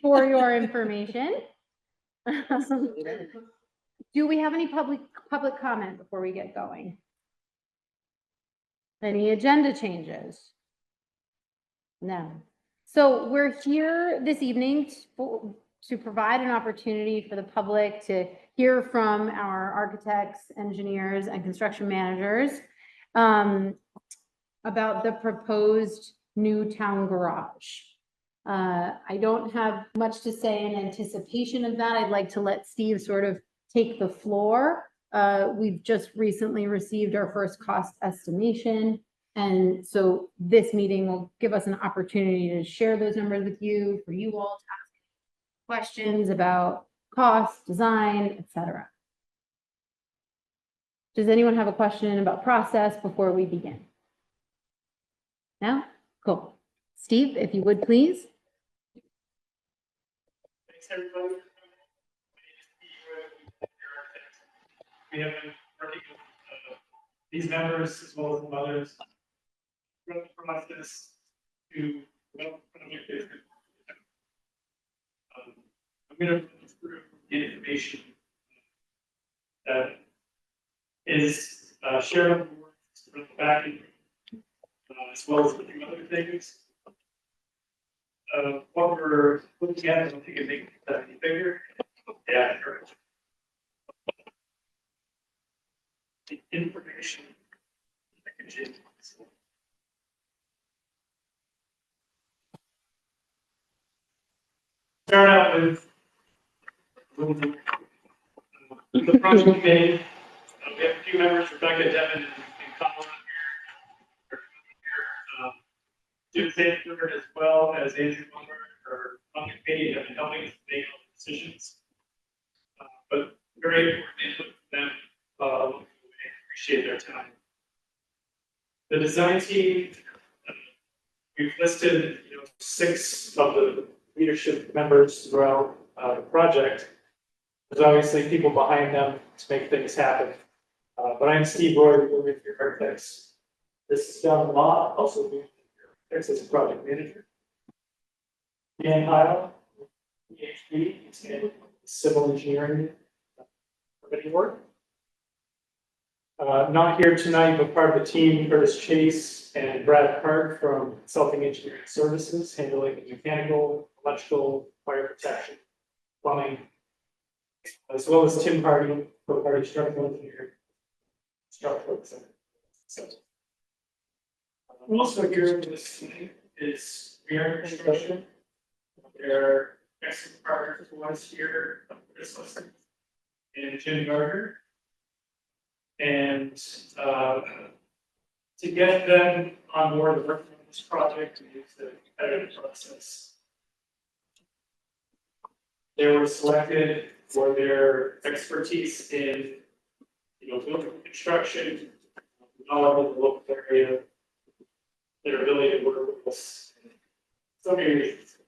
for your information. Do we have any public comment before we get going? Any agenda changes? No. So we're here this evening to provide an opportunity for the public to hear from our architects, engineers, and construction managers about the proposed new town garage. I don't have much to say in anticipation of that. I'd like to let Steve sort of take the floor. We've just recently received our first cost estimation. And so this meeting will give us an opportunity to share those numbers with you, for you all to ask questions about cost, design, etc. Does anyone have a question about process before we begin? No? Cool. Steve, if you would please. Thanks, everybody. We have been working with these members as well as others throughout the process to develop project business. I'm going to run through the information that is shared on the board from the back end, as well as a few other things. What we're looking at, I don't think it makes that any bigger. Yeah, correct. The information packaging. Start out with the project committee. We have a few members, Rebecca, Devin, and Colin here. Jim Sanford, as well as Andrew Lumber, or on the committee, have been helping us make all the decisions. But very important input from them. Appreciate their time. The design team, we've listed 6 of the leadership members throughout the project. There's obviously people behind them to make things happen. But I'm Steve Roy, with your architects. This is John Law, also being your architects as a project manager. Dan Heil, PhD, he's in civil engineering work. Not here tonight, but part of the team, Curtis Chase and Brad Park from Consulting Engineering Services, handling mechanical, electrical, fire protection, plumbing, as well as Tim Hardy, co-party structural engineer, structural design. So, also here with this team is Rear Construction. They're excellent partners to us here, Chris Lester and Jim Gardner. And to get them on board to work on this project is the competitive process. They were selected for their expertise in building construction, knowledge of the local area, their ability to work with us in some areas.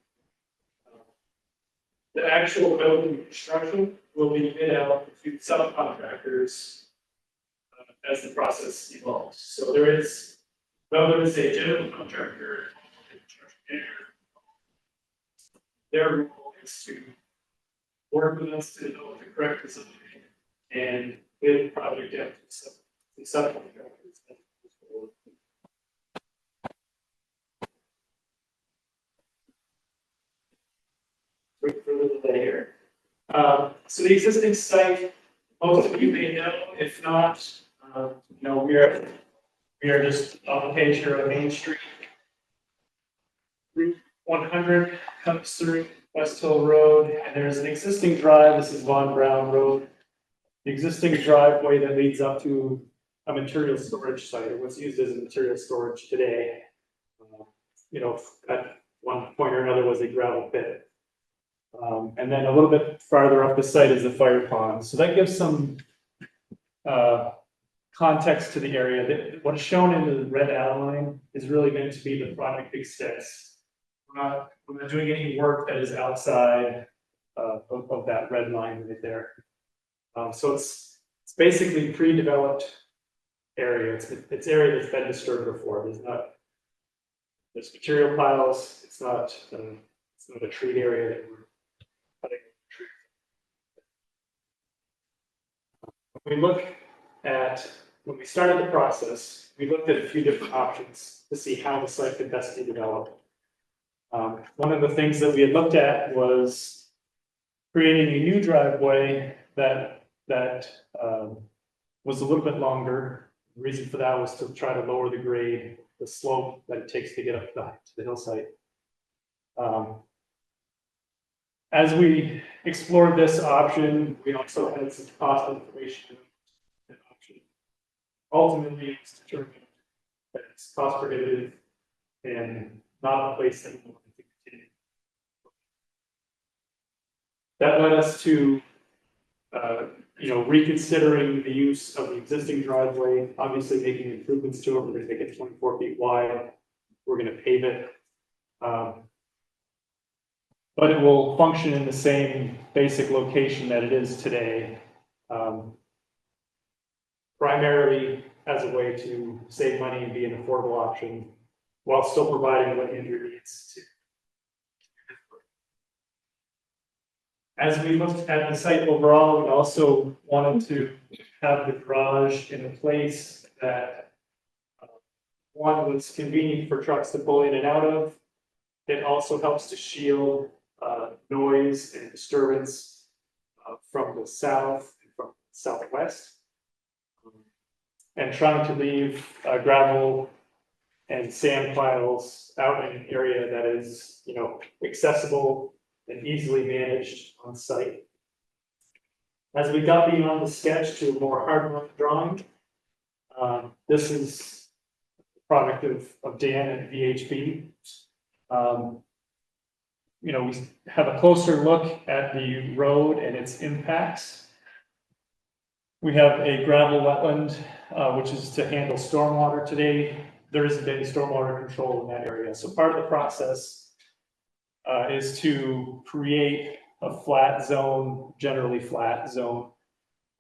The actual building construction will be bid out to subcontractors as the process evolves. So there is a general contractor, their role is to work with us to develop the correct facility and bid the project out to subcontractors. For a little bit here. So the existing site, most of you may know, if not, we are just on the page here on Main Street. Route 100 comes through West Hill Road, and there's an existing drive. This is Von Brown Road. The existing driveway that leads up to a material storage site, or what's used as a material storage today. At one point or another was a gravel pit. And then a little bit farther up the site is the fire pond. So that gives some context to the area. What's shown in the red outline is really meant to be the Project Big Sticks. We're not doing any work that is outside of that red line right there. So it's basically pre-developed area. It's area that's been disturbed before. There's material piles. It's some of the treat area that we're cutting. We look at, when we started the process, we looked at a few different options to see how the site could best be developed. One of the things that we had looked at was creating a new driveway that was a little bit longer. The reason for that was to try to lower the grade, the slope that it takes to get up to the hillside. As we explored this option, we also had some cost information. Option. Ultimately, it's determined that it's cost prohibitive and not a place that we want to continue. That led us to, reconsidering the use of the existing driveway, obviously making improvements to it. We're going to make it 24 feet wide. We're going to pave it. But it will function in the same basic location that it is today, primarily as a way to save money and be an affordable option while still providing what Andrew needs to. As we looked at the site overall, we also wanted to have the garage in a place that one was convenient for trucks to pull in and out of. It also helps to shield noise and disturbance from the south and from the southwest. And trying to leave gravel and sand piles out in an area that is, accessible and easily managed on site. As we got beyond the sketch to a more hard drawing, this is the product of Dan at VHB. We have a closer look at the road and its impacts. We have a gravel wetland, which is to handle stormwater today. There isn't any stormwater control in that area. So part of the process is to create a flat zone, generally flat zone,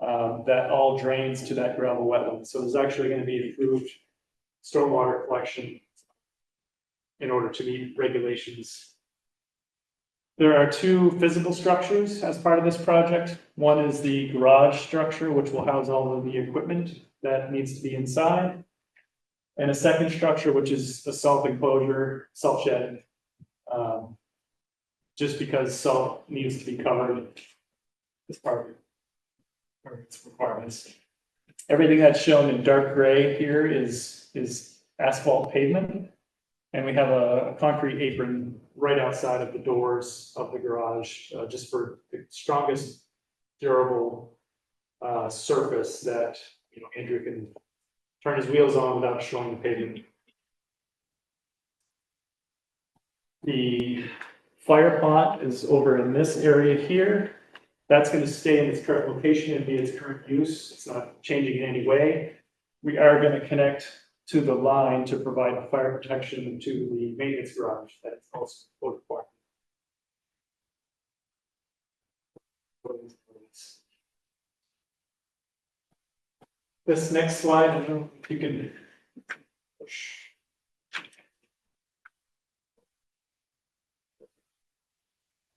that all drains to that gravel wetland. So there's actually going to be improved stormwater collection in order to meet regulations. There are two physical structures as part of this project. One is the garage structure, which will house all of the equipment that needs to be inside. And a second structure, which is a salt enclosure, salt shed, just because salt needs to be covered as part of its requirements. Everything that's shown in dark gray here is asphalt pavement. And we have a concrete apron right outside of the doors of the garage, just for the strongest durable surface that Andrew can turn his wheels on without showing the pavement. The fire pot is over in this area here. That's going to stay in its current location and be its current use. It's not changing in any way. We are going to connect to the line to provide fire protection to the maintenance garage. That's also required. This next slide, I don't know if you can push.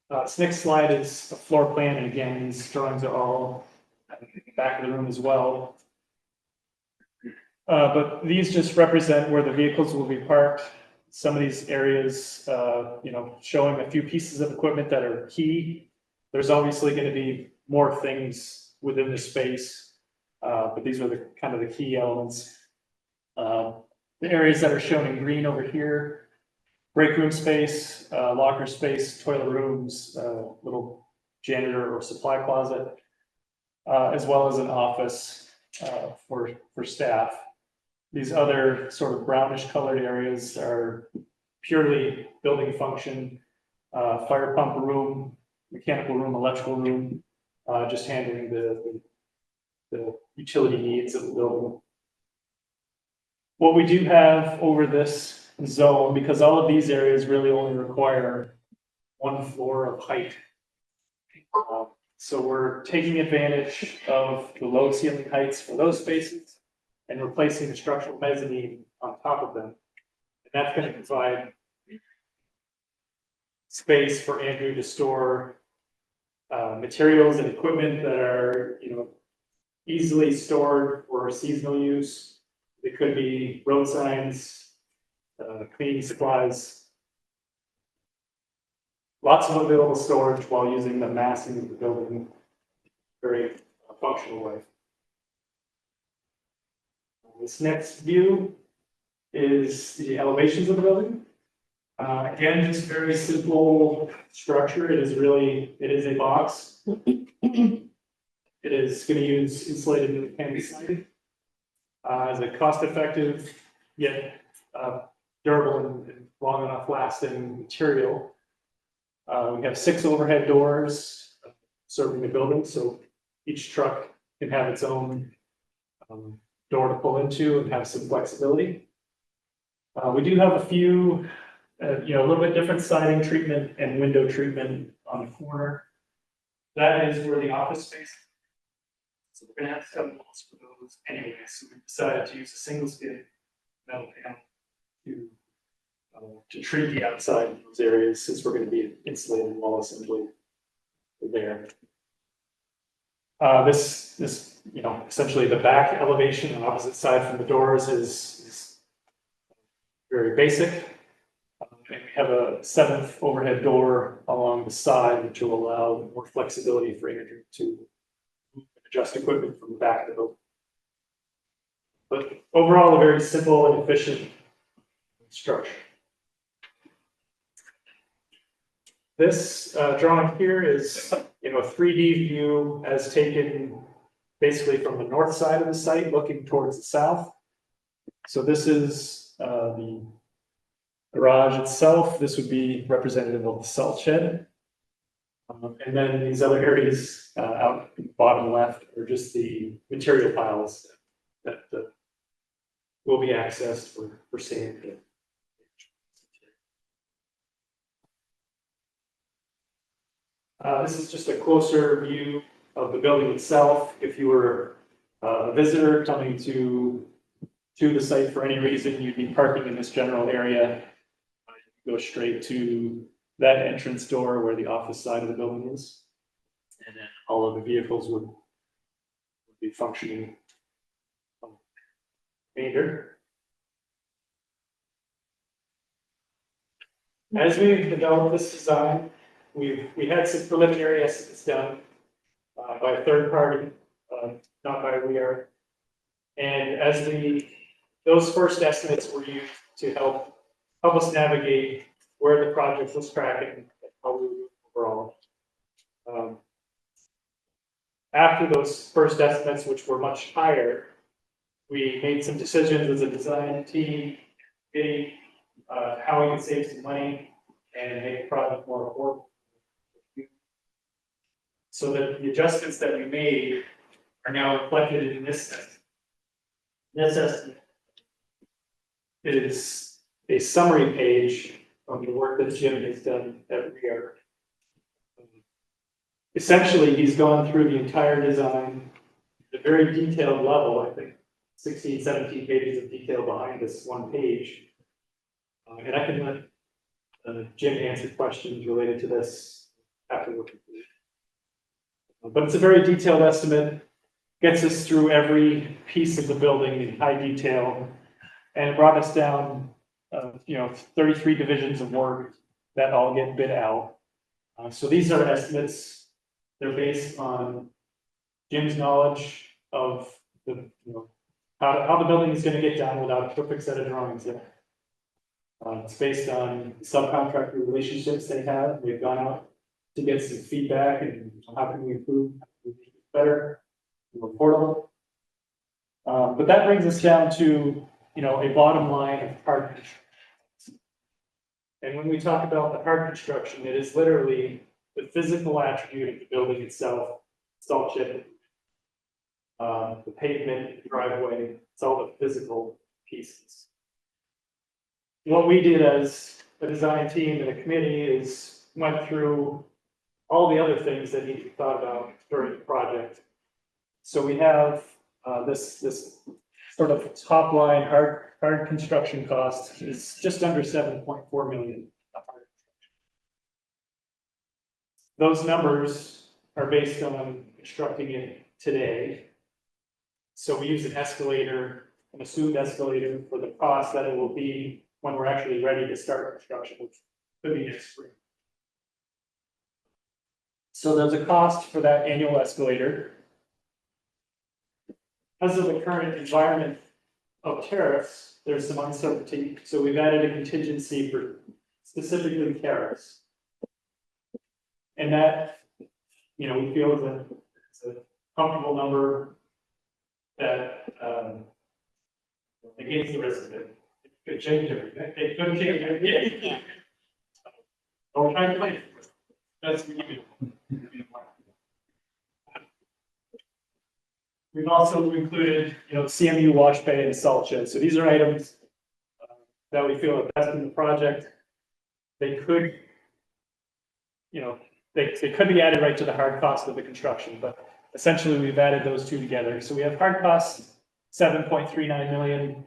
This next slide is a floor plan, and again, these drawings are all at the back of the room as well. But these just represent where the vehicles will be parked. Some of these areas, showing a few pieces of equipment that are key. There's obviously going to be more things within the space, but these are the kind of the key elements. The areas that are shown in green over here: break room space, locker space, toilet rooms, little janitor or supply closet, as well as an office for staff. These other sort of brownish colored areas are purely building function, fire pump room, mechanical room, electrical room, just handling the utility needs of the building. What we do have over this zone, because all of these areas really only require one floor of height. So we're taking advantage of the low ceiling heights for those spaces and replacing the structural mezzanine on top of them. And that's going to provide space for Andrew to store materials and equipment that are, easily stored for seasonal use. It could be road signs, cleaning supplies. Lots of available storage while using the massing of the building very functional way. This next view is the elevations of the building. Again, just very simple structure. It is a box. It is going to use insulated andesite as a cost-effective yet durable and long enough lasting material. We have 6 overhead doors serving the building, so each truck can have its own door to pull into and have some flexibility. We do have a few, a little bit different siding treatment and window treatment on the corner. That is where the office space is. So we're gonna have to cut walls for those anyway, so we decided to use a single skin metal panel to treat the outside of those areas, since we're gonna be insulating wall assembly there. This, essentially the back elevation on the opposite side from the doors is very basic. And we have a 7th overhead door along the side, which will allow more flexibility for Andrew to adjust equipment from the back of the building. But overall, a very simple and efficient structure. This drawing here is, a 3D view as taken basically from the north side of the site, looking towards the south. So this is the garage itself. This would be representative of the salt shed. And then these other areas out in the bottom left are just the material piles that will be accessed for sand. This is just a closer view of the building itself. If you were a visitor coming to the site for any reason, you'd be parking in this general area. Go straight to that entrance door where the office side of the building is. And then all of the vehicles would be functioning later. As we developed this design, we had some preliminary estimates done by a third party, not by WeAre. And as those first estimates were used to help us navigate where the project was tracking and how we were doing overall. After those first estimates, which were much higher, we made some decisions as a design team, how we could save some money and make the project more affordable. So that the adjustments that we made are now reflected in this estimate. This estimate is a summary page of the work that Jim has done at WeAre. Essentially, he's gone through the entire design at a very detailed level, I think 16, 17 pages of detail behind this one page. And I can let Jim answer questions related to this after we're complete. But it's a very detailed estimate, gets us through every piece of the building in high detail, and brought us down 33 divisions of work that all get bid out. So these are estimates. They're based on Jim's knowledge of how the building is going to get done without a perfect set of drawings yet. It's based on subcontractor relationships they have. They've gone out to get some feedback and how can we improve, how can we make it better, more portable. But that brings us down to a bottom line of hard construction. And when we talk about the hard construction, it is literally the physical attribute of the building itself, salt shed, the pavement, the driveway, it's all the physical pieces. What we did as a design team and a committee is went through all the other things that need to be thought about during the project. So we have this sort of top line hard construction cost is just under 7.4 million. Those numbers are based on constructing it today. So we use an escalator, an assumed escalator for the cost that it will be when we're actually ready to start construction, which could be next spring. So there's a cost for that annual escalator. Because of the current environment of tariffs, there's some uncertainty, so we've added a contingency for specifically tariffs. And that, you know, we feel it's a comfortable number that, against the risk of it. It could change everything. It could change everything. Yeah. I'll try to play it. That's what you do. We've also included, you know, CMU wash bay and salt shed. So these are items that we feel are best in the project. They could, you know, they could be added right to the hard cost of the construction, but essentially we've added those two together. So we have hard costs, 7.39 million.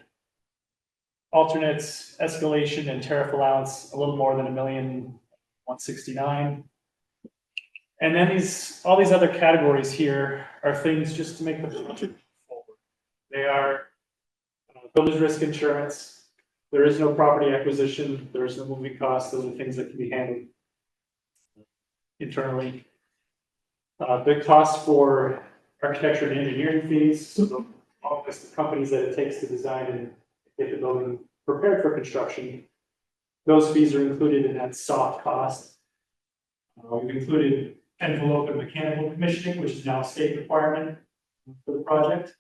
Alternates, escalation and tariff allowance, a little more than $1,169,000. And then all these other categories here are things just to make the project forward. They are builder's risk insurance. There is no property acquisition. There is no moving costs. Those are things that can be handled internally. Big costs for architecture and engineering fees. So all the companies that it takes to design and get the building prepared for construction. Those fees are included in that soft cost. We've included envelope and mechanical commissioning, which is now a state requirement for the project.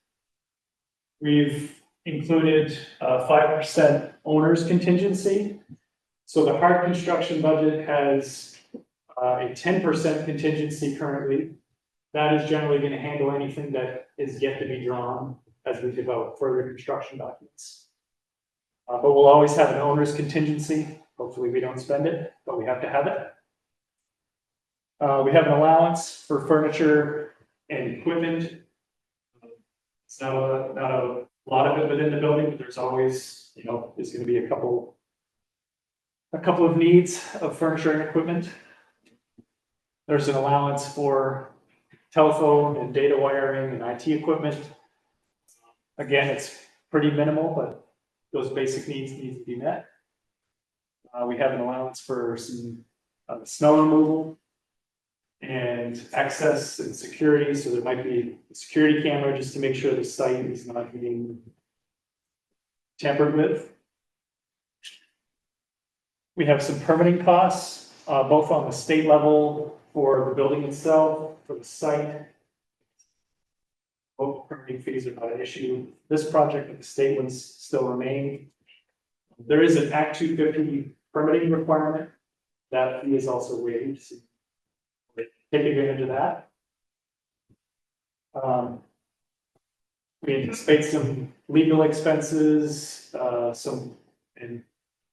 We've included 5% owner's contingency. So the hard construction budget has a 10% contingency currently. That is generally going to handle anything that is yet to be drawn as we develop further construction documents. But we'll always have an owner's contingency. Hopefully we don't spend it, but we have to have it. We have an allowance for furniture and equipment. It's not a lot of it within the building, but there's always, you know, there's going to be a couple of needs of furniture and equipment. There's an allowance for telephone and data wiring and IT equipment. Again, it's pretty minimal, but those basic needs need to be met. We have an allowance for some snow removal and access and security. So there might be a security camera just to make sure the site is not being tampered with. We have some permitting costs, both on the state level for the building itself, for the site. Both permitting fees are not an issue. This project, but the state ones still remain. There is an Act 250 permitting requirement. That fee is also waived. So take advantage of that. We anticipate some legal expenses, and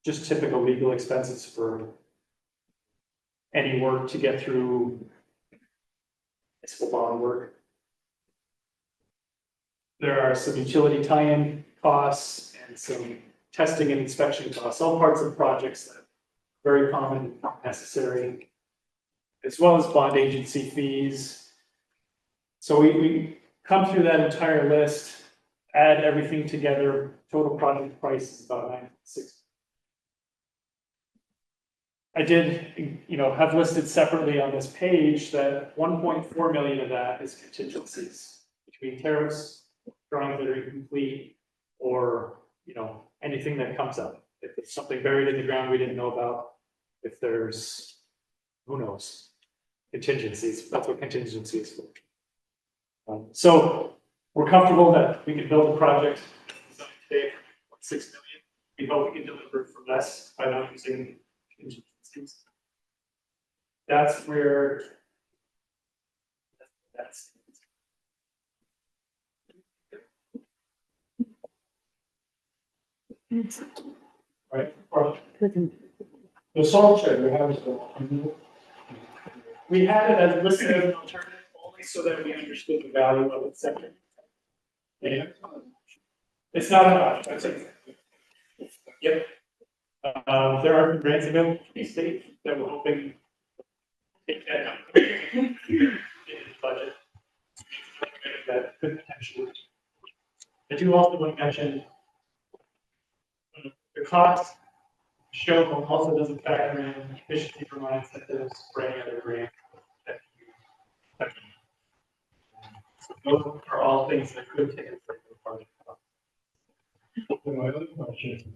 just typical legal expenses for any work to get through municipal bond work. There are some utility tie-in costs and some testing and inspection costs, all parts of projects that are very common, necessary, as well as bond agency fees. So we come through that entire list, add everything together, total project price is about $9.6. I did, you know, have listed separately on this page that 1.4 million of that is contingencies between tariffs, drawings that are incomplete, or, you know, anything that comes up. If it's something buried in the ground we didn't know about, if there's, who knows, contingencies. That's what contingency is for. So we're comfortable that we can build a project today for 6 million. We hope we can deliver for less by not using contingencies. That's where that's. Right. The salt shed, we had it as listed as an alternative only so that we understood the value of it separately. Yeah. It's not enough. That's it. Yep. There are grants available from the state that we're hoping take that out. In the budget. That could potentially. I do also want to mention the cost shown also doesn't factor in efficiency for my incentives for any other grant. That so those are all things that could take effect for the project. My other question.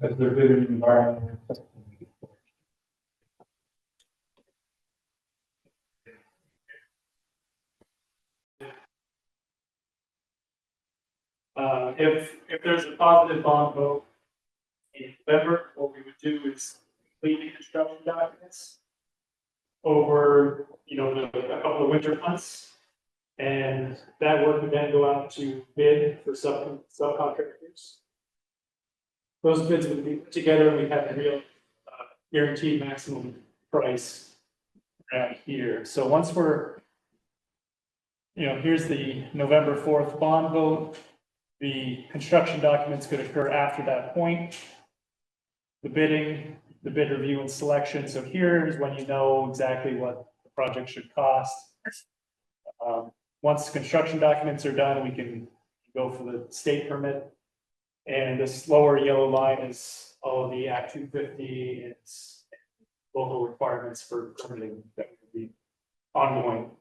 Has there been an environmental assessment? If there's a positive bond vote in November, what we would do is complete the construction documents over, a couple of winter months. And that work would then go out to bid for subcontractors. Those bids would be put together and we have a real guaranteed maximum price around here. So once we're, here's the November 4th bond vote. The construction documents could occur after that point. The bidding, the bid review and selection. So here's when you know exactly what the project should cost. Once construction documents are done, we can go for the state permit. And this lower yellow line is all of the Act 250 and its local requirements for permitting that would be ongoing.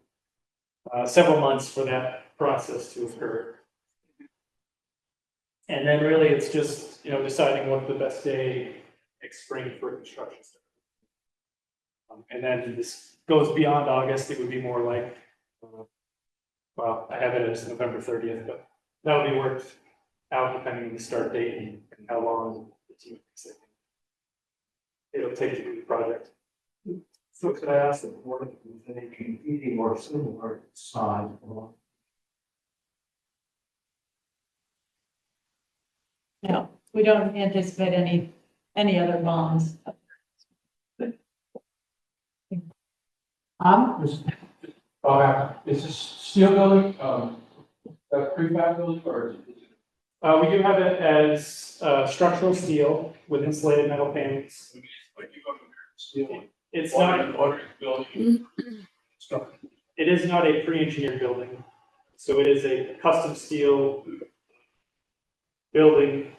Several months for that process to occur. And then really it's just, deciding what the best day next spring for construction start. And then this goes beyond August, it would be more like, well, I have it as November 30th, but that would be worked out depending on the start date and how long the team thinks it'll take to do the project. So could I ask the board if there's any competing or similar size? No, we don't anticipate any other bonds. Is this steel building, a prefab building, or is it? We do have it as structural steel with insulated metal panels. Steel. It's not, Building. it is not a pre-engineered building. So it is a custom steel building,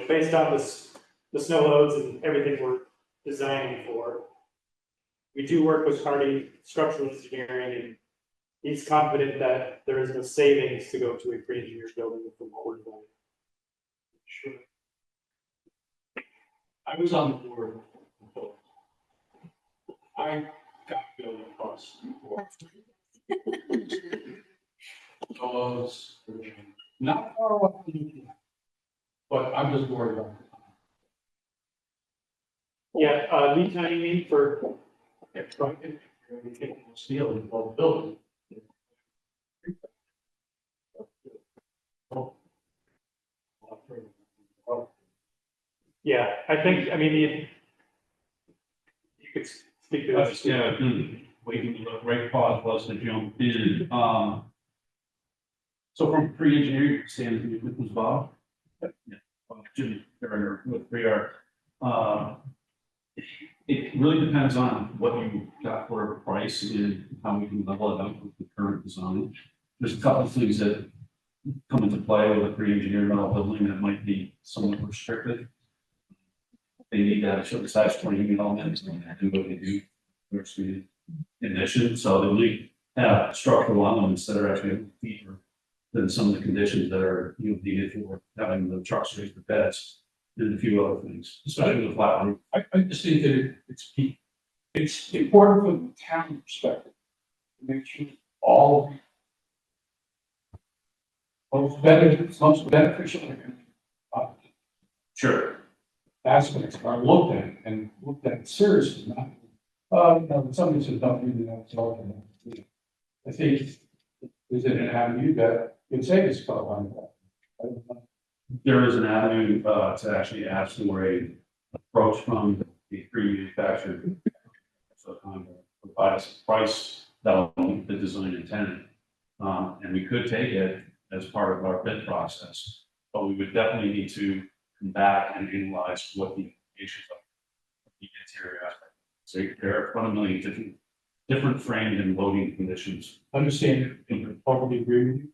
based on the snow loads and everything we're designing for. We do work with Hardy Structural Engineering, and he's confident that there is no savings to go to a pre-engineered building from what we're doing. Sure. I was on the board. I got building costs. Those, not far away, but I'm just worried about it. Yeah, lead time you mean for, Steel in the building. yeah, I think, you could speak to this. Yeah, waiting for the right pause was to jump in. So from pre-engineering standpoint, this was Bob. Yeah, Jimmy Carrier with 3R. It really depends on what you got for a price and how we can level it up with the current design. There's a couple of things that come into play with a pre-engineered metal building that might be somewhat restricted. They need to have a certain size training elements and do what they do. There's the condition, so they really have structural elements that are actually deeper than some of the conditions that are needed for having the trucks raise the beds and a few other things, especially the flat roof. I just think that it's important from the town perspective to make sure all most beneficial Sure. aspects are looked at and looked at seriously, not, somebody says, don't really know, it's all. I think, is it an avenue that could save us about on that? I don't know. There is an avenue to actually ask for a approach from the pre-manufactured provide us a price that will meet the design intent. And we could take it as part of our bid process, but we would definitely need to come back and analyze what the implications of the interior aspect. So there are fundamentally different frame and loading conditions. Understand it, and probably agree with you.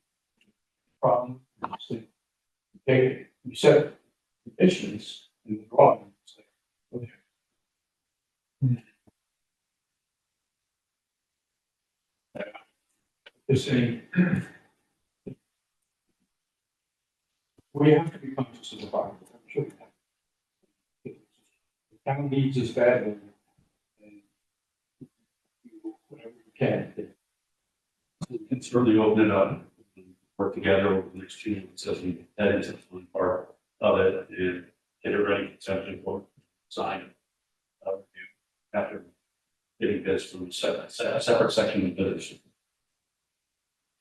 Problem, is that you set conditions in the drawing. It's like, okay. They're saying, we have to be conscious of the fact that I'm sure we have. The town needs us badly. And do whatever we can. And certainly open it up, work together over the next 2 months as we head into the fun part of it and get it ready for section for sign. After getting bids from a separate section of bidders.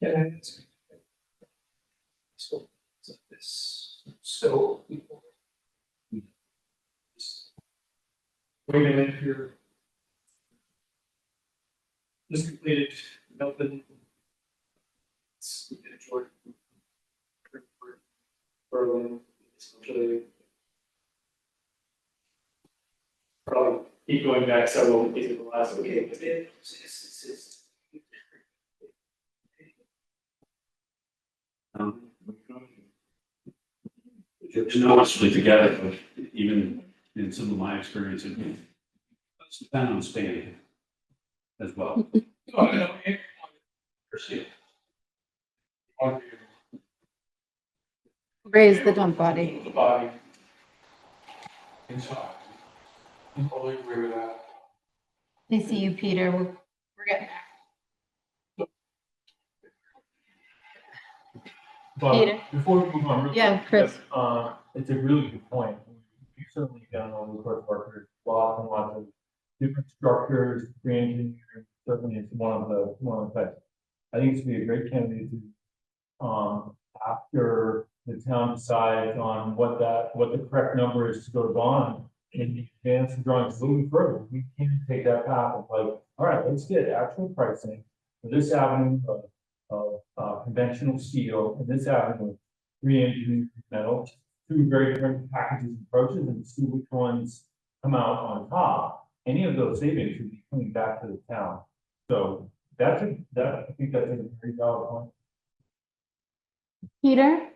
Yeah. So, this, so. Wait a minute here. This completed, Melvin. George. Berlin, essentially. Probably keep going back several, these are the last, okay. It's noticeably together, but even in some of my experience, it's dependent on Spain as well. No, I don't, proceed. Raise the dump body. The body. Inside. I totally agree with that. I see you, Peter. We're getting there. Peter? But before we move on, real Yeah, quick, Chris. it's a really good point. We've certainly done on the court workers, lots and lots of different structures, re-engineering, certainly it's one of the types. I think it's be a great candidate to, after the town decides on what the correct number is to go to bond, and advance the drawings a little further, we can take that path of like, all right, let's get actual pricing for this avenue of conventional steel and this avenue of re-engineered metal, two very different packages and approaches, and see which ones come out on top. Any of those savings should be coming back to the town. So I think that's a very valid point. Peter?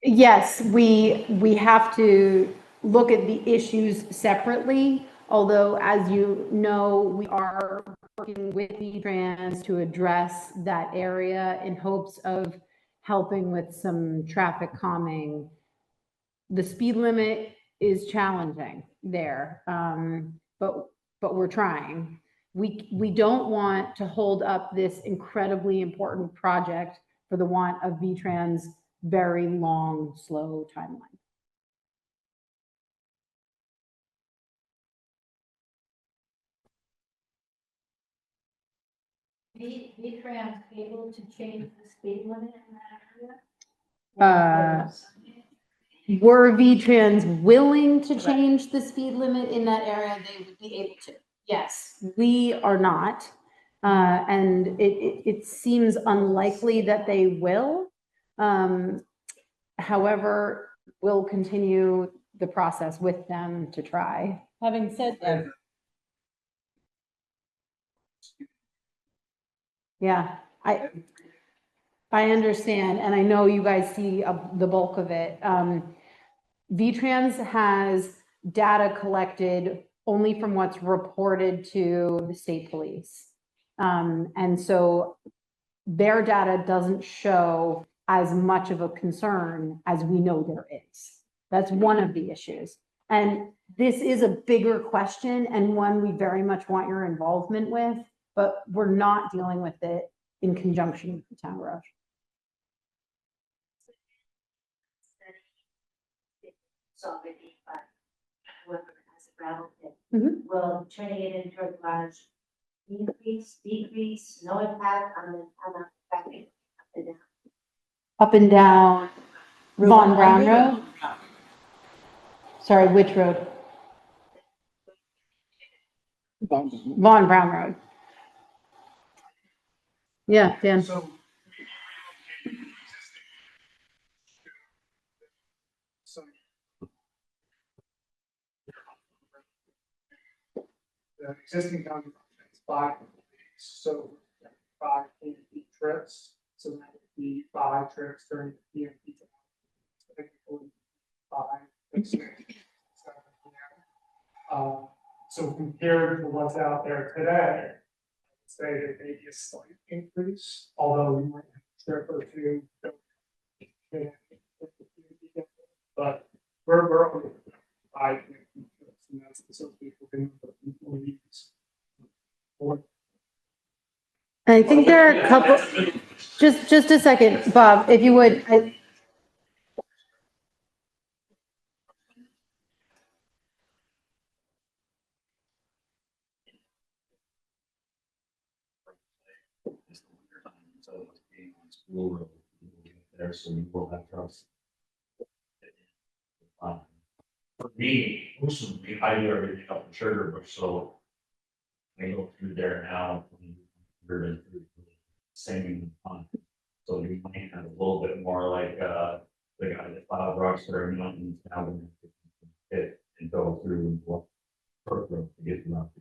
Yes, we have to look at the issues separately, although as you know, we are working with V-Trans to address that area in hopes of helping with some traffic calming. The speed limit is challenging there, but we're trying. We don't want to hold up this incredibly important project for the want of V-Trans' very long, slow timeline. V-Trans able to change the speed limit in that area? Were V-Trans willing to change the speed limit in that area, they would be able to. Yes, we are not. And it seems unlikely that they will. However, we'll continue the process with them to try. Having said that, Yeah, I understand, and I know you guys see the bulk of it. V-Trans has data collected only from what's reported to the state police. And so their data doesn't show as much of a concern as we know there is. That's one of the issues. And this is a bigger question and one we very much want your involvement with, but we're not dealing with it in conjunction with the town garage. Already, but whoever has a gravel pit, Mhm. will turning it into a garage decrease, no impact on the traffic up and down. Up and down Von Brown Road? Sorry, which road? Von Brown Road. Yeah, Dan. So So. The existing town garage is 5 employees, so 5 PMP trips, so that would be 5 trips during the PMP. I think it would be 5, 6, 7 p.m. So compared to what's out there today, I'd say that maybe a slight increase, although we might have a trip or two. But we're only 5 PMP trips, and that's specifically for employees. I think there are a couple, just a second, Bob, if you would, It's the winter time, so it's being on school road, we'll get there, so we will have trucks. For me, personally, I do everything up in Sugarbush, so I go through there now, we're in through the same time. So you might have a little bit more like, the guy that plowed Roxbury Mountains now when it and go through and walk Brook Road to get them up.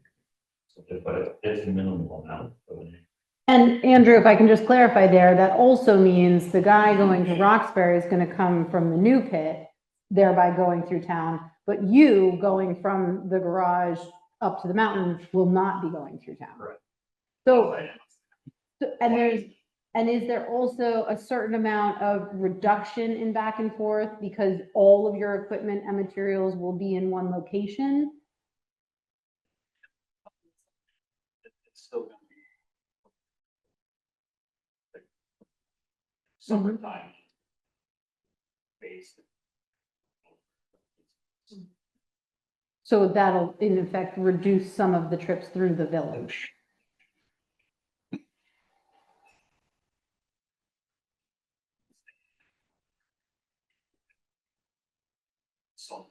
So, but it's a minimal amount. and Andrew, if I can just clarify there, that also means the guy going to Roxbury is gonna come from the new pit, thereby going through town, but you going from the garage up to the mountain will not be going through town. Correct. So, and is there also a certain amount of reduction in back and forth because all of your equipment and materials will be in one location? It's still gonna be summertime based. So that'll in effect reduce some of the trips through the village. So.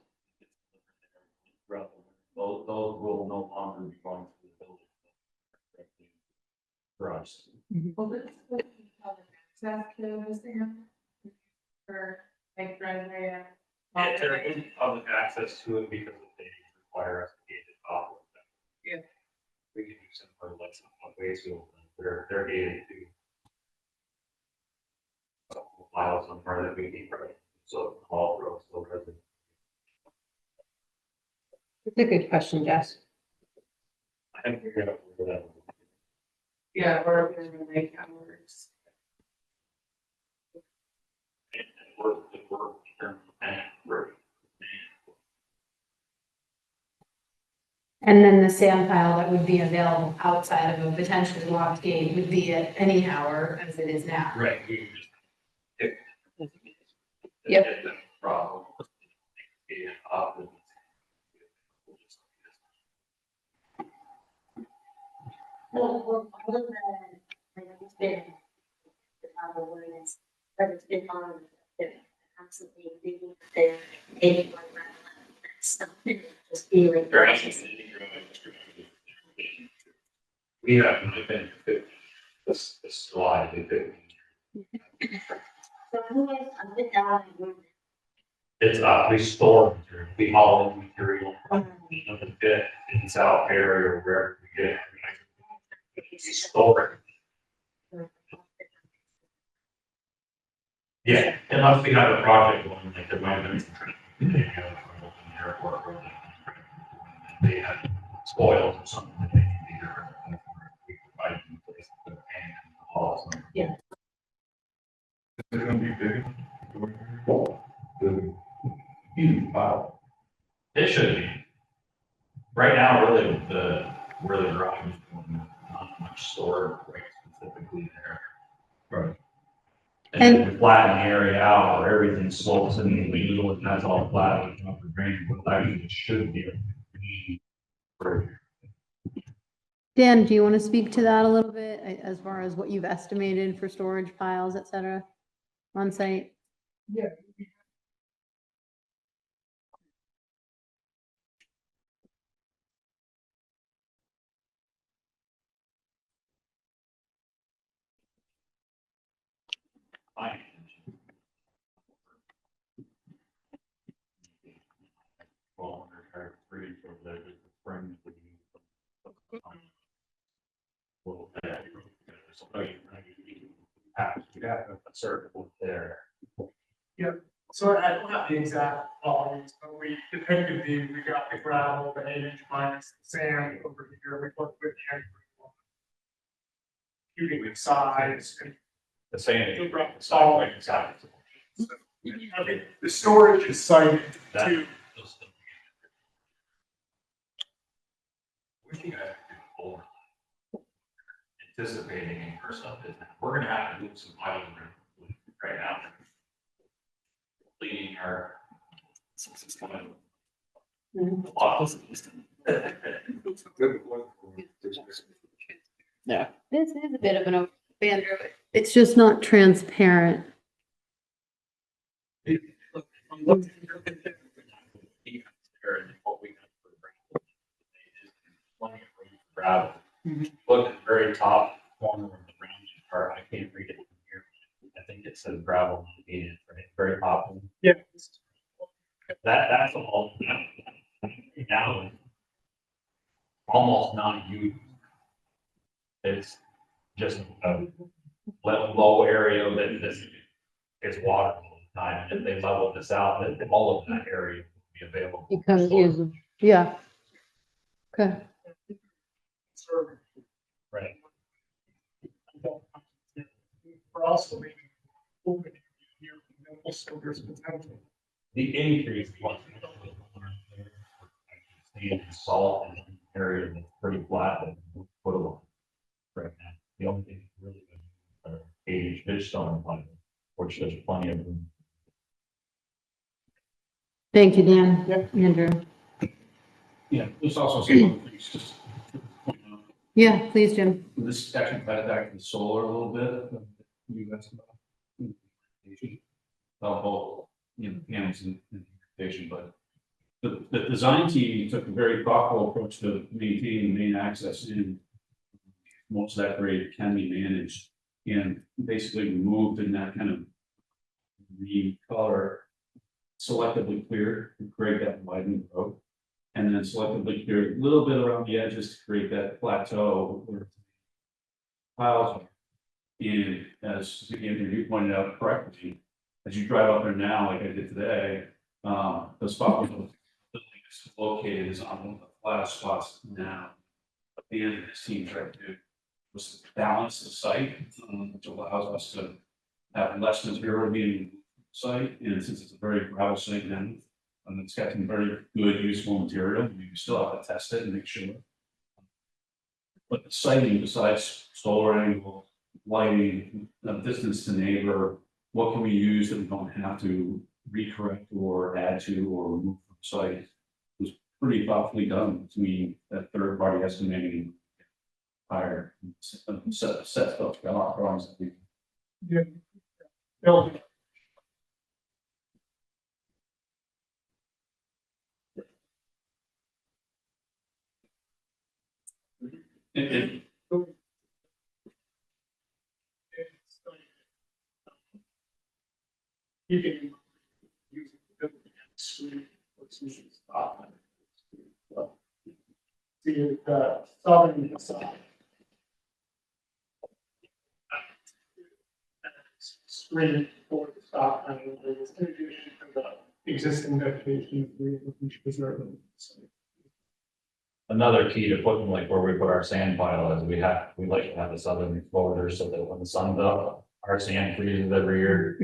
Those will no longer be going to the building. Garage. Well, this is what we call the access to this thing for like driveway. Yeah, there is public access to it because they require us to gate it off. Yeah. We can do similar like some ways to, they're gated to. A couple miles somewhere that we need, right? So all roads, still present. It's a good question, Jess. I haven't figured out where that. Yeah, or like hours. And then the sand pile that would be available outside of a potentially locked gate would be at any hour as it is now. Right. We just. Yep. Get the problem. Yeah, often. Well, other than, like, it's been, the other words, but it's been on, they're constantly reading their 81 stuff, just be like. We have been this slide, So who is, a bit down, it's we store material, we haul in material from the pit in South area or wherever we get. We store it. Yeah, unless we have a project going, like there might have been some airport or they had spoils or something that they need to either we provide them a place to put it and haul some. Yeah. They're gonna be big. The huge pile. It should be. Right now, really, where the garage is going, not much stored right specifically there. Right. And then we flatten the area out where everything slopes in the middle and that's all flat with upper drainage, but actually it should be. Dan, do you want to speak to that a little bit as far as what you've estimated for storage piles, et cetera, on site? Yeah. Fine. the spring. Well, you got a circle there. So I don't have the exact volumes, but we depicted we got the gravel, the 8-inch minus the sand over here, we put with the shooting with size and The sand. all sides. Okay, the storage is cited to, We think I for anticipating in first up is we're gonna have to move some piling right now. Cleaning our. This is a bit of an open, Andrew. It's just not transparent. I'm looking at the Gravel. Mhm. Look at the very top corner of the ground part, I can't read it from here. I think it says gravel, right, very top. one. Yeah. That's all. Now. Almost non-used. It's just a low area that this is water all the time, and if they level this out, then all of that area will be available. Becomes usable. Yeah. Okay. Right. We're also maybe open here, so there's potential. The increase was. Sand and salt in an area that's pretty flat and footable. Right now, the only thing that's really good are 8-inch fish stone pipe, which there's plenty of room. Thank you, Dan. Andrew. Yeah, there's also some other things, just. Yeah, please, Jim. This actually ties back to the solar a little bit. You guys about. The whole, panels and invitation, but. The design team took a very thoughtful approach to maintaining main access in. Most of that grade can be managed and basically removed in that kind of. Green color. Selectively cleared to create that widening road. And then selectively cleared a little bit around the edges to create that plateau where. Piles are. And as Andrew, you pointed out correctly, as you drive up there now, like I did today, the spot where the building is located is on one of the flattest spots now. And this team tried to was balance the site, which allows us to have less material being site, and since it's a very gravel site now, it's got some very good useful material, we still have to test it and make sure. But the siting, besides solar angle, lighting, distance to neighbor, what can we use that we don't have to recorrect or add to or remove from site? Was pretty thoughtfully done between that third party estimating. Higher set stuff, drawings that we. Yeah. Bill, And you can use the screen, what's usually stop. See the southern side. Screen for the stop and there's in addition to the existing vegetation, we should preserve them. another key to putting like where we put our sand pile is we like to have the southern exposure so that when the sun's up, our sand freezes every year.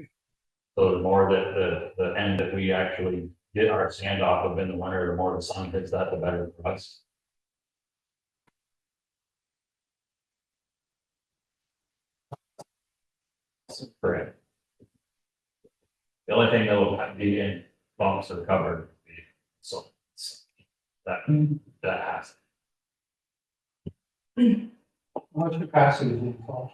So the more that the end that we actually get our sand off of in the winter, the more the sun hits that, the better for us. Correct. The only thing that will be in bumps or covered would be so that has. How much capacity is involved?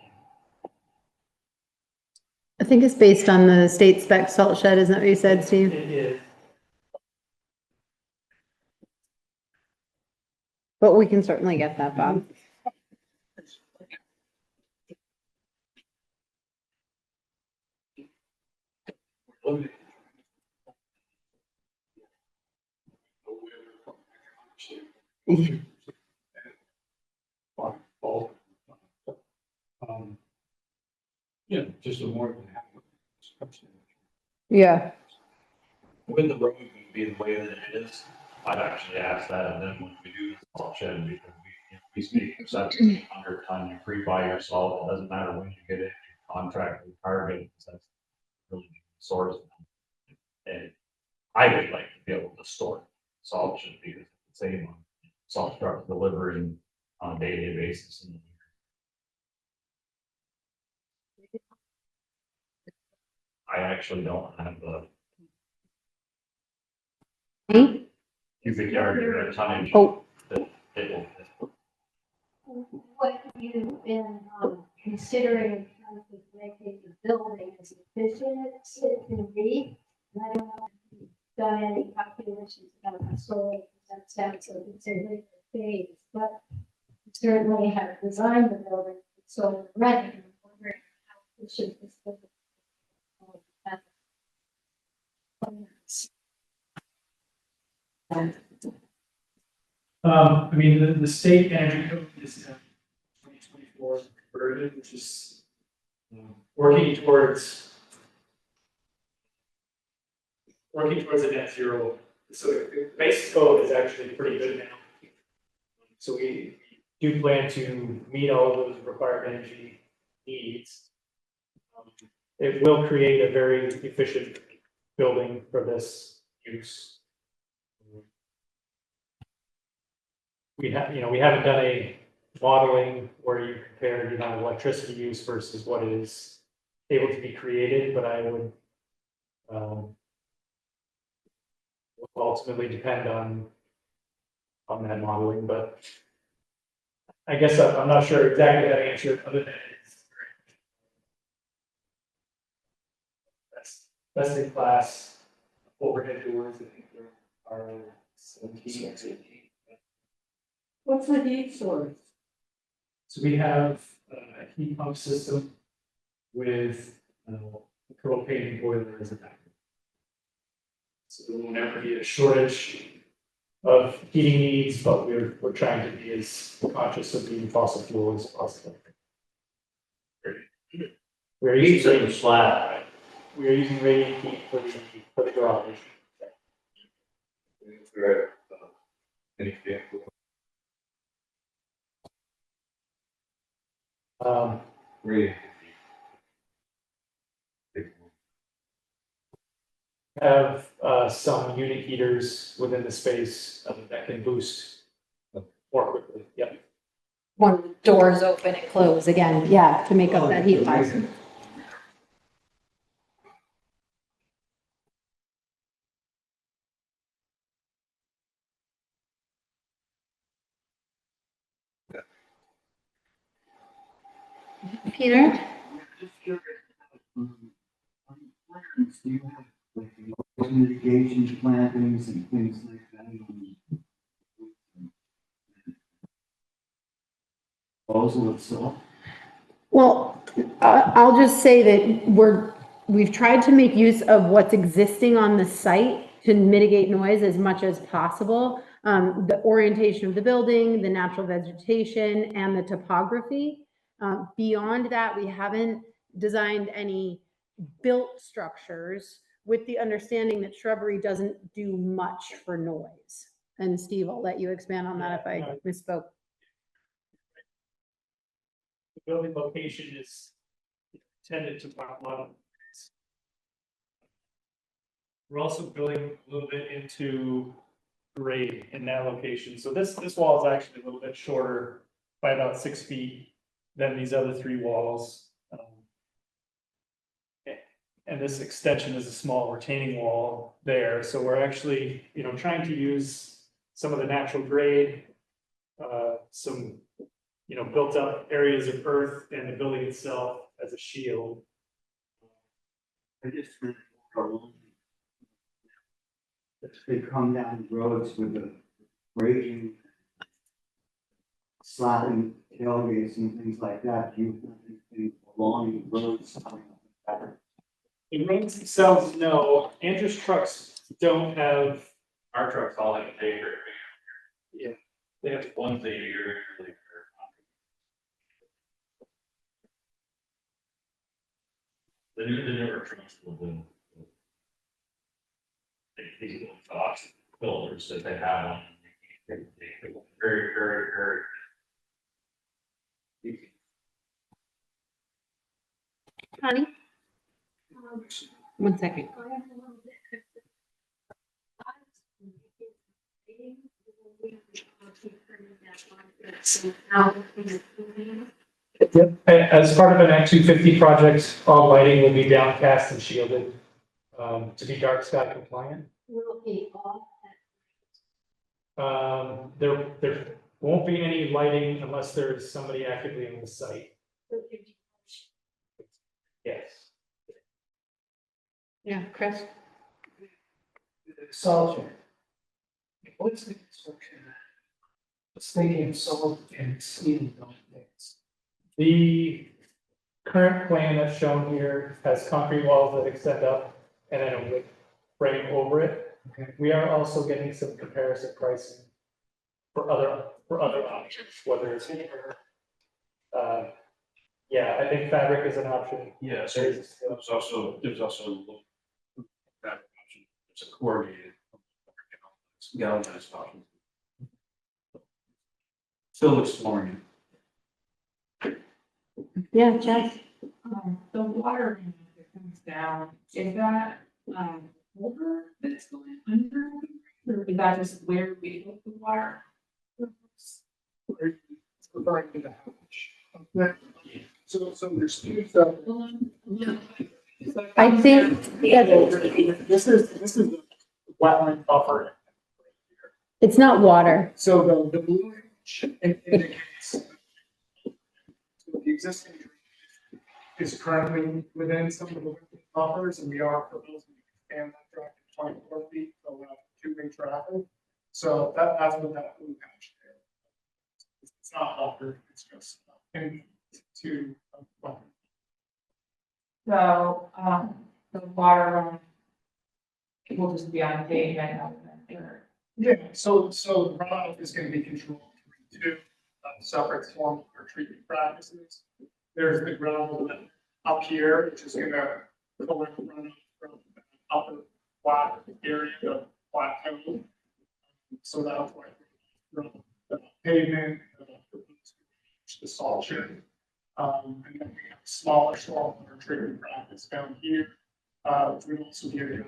I think it's based on the state spec salt shed, isn't that what you said, Steve? It is. But we can certainly get that, Bob. Bulk. Yeah, just a more than half. Yeah. With the road being the way that it is, I'd actually ask that, and then when we do the salt shed, because we speak for 1,700 ton, you pre-buy your salt, it doesn't matter when you get it, you contract with Target, that's really the source. And I would like to be able to store salt, should be the same on salt truck delivering on a daily basis. I actually don't have the Hmm? cubic yard or tonnage Oh, that it will. What you've been considering in terms of making the building as efficient as it can be. And I don't know if you've done any calculations about the solar, that sounds like it's a later phase, but you certainly have designed the building so ready. I'm wondering how efficient this building is. I mean, the state energy code is 2024 converted, which is working towards a net zero. So the base code is actually pretty good now. So we do plan to meet all of those required energy needs. It will create a very efficient building for this use. We haven't done a modeling where you compare, electricity use versus what is able to be created, but I would ultimately depend on that modeling, but I guess I'm not sure exactly how to answer it, other than it's best in class overhead doors. I think there are 17 or 18. What's the heat source? So we have a heat pump system with a propane boiler as a backup. So there will never be a shortage of heating needs, but we're trying to be as conscious of being fossil fuel as possible. We're using slab. we are using radiant heat for the garage. Really? Have some unit heaters within the space that can boost more quickly. Yep. when doors open and close again, yeah, to make up that heat pipe. Peter? Mitigation plantings and things like that. Proposal itself. Well, I'll just say that we've tried to make use of what's existing on the site to mitigate noise as much as possible. The orientation of the building, the natural vegetation, and the topography. Beyond that, we haven't designed any built structures with the understanding that shrubbery doesn't do much for noise. And Steve, I'll let you expand on that if I misspoke. The building location is intended to block a lot of noise. We're also building a little bit into grade in that location. So this wall is actually a little bit shorter by about 6 feet than these other 3 walls. And this extension is a small retaining wall there. So we're actually, trying to use some of the natural grade, some, built up areas of earth and the building itself as a shield. I just meant if they come down roads with the braking, slapping tailgates and things like that, you along the roads. The roads themselves, no. Andrews trucks don't have. Our trucks all have a taper. Yeah. They have one thing a year, usually. The newer trucks will do. These little Fox filters that they have on. They very, very, very. Honey? 1 second. Yep, as part of an Act 250 project, all lighting will be downcast and shielded to be dark sky compliant. There won't be any lighting unless there's somebody actively on the site. Yes. Yeah, Chris? Solid. What's the construction? Let's think solar and steam. The current plan that's shown here has concrete walls that extend up and then a wood frame over it. Okay. We are also getting some comparison pricing for other options, whether it's yeah, I think fabric is an option. Yeah, so there's also that option. It's a coordinated galvanized option. Still exploring it. Yeah, Jeff? The water that comes down, is that, over that's going under? Or is that just where we put the water? Referring to the hatch. So there's two stuff. I think, yeah, This is the wetland buffer. it's not water. So the blue indicates so the existing is currently within some of the wetland buffers, and we are proposing to expand that track to 24 feet to allow two-way traffic. So that's what that blue patch is. It's not buffered, it's just into wetland. So, the water run. It will just be on pavement, or. Yeah, so the runoff is going to be controlled through two separate stormwater treatment practices. There's the gravel up here, which is going to collect runoff from the upper flat area of plateau. So that's why from the pavement, the salt shed. And then we have smaller stormwater treatment practice down here. We also get it.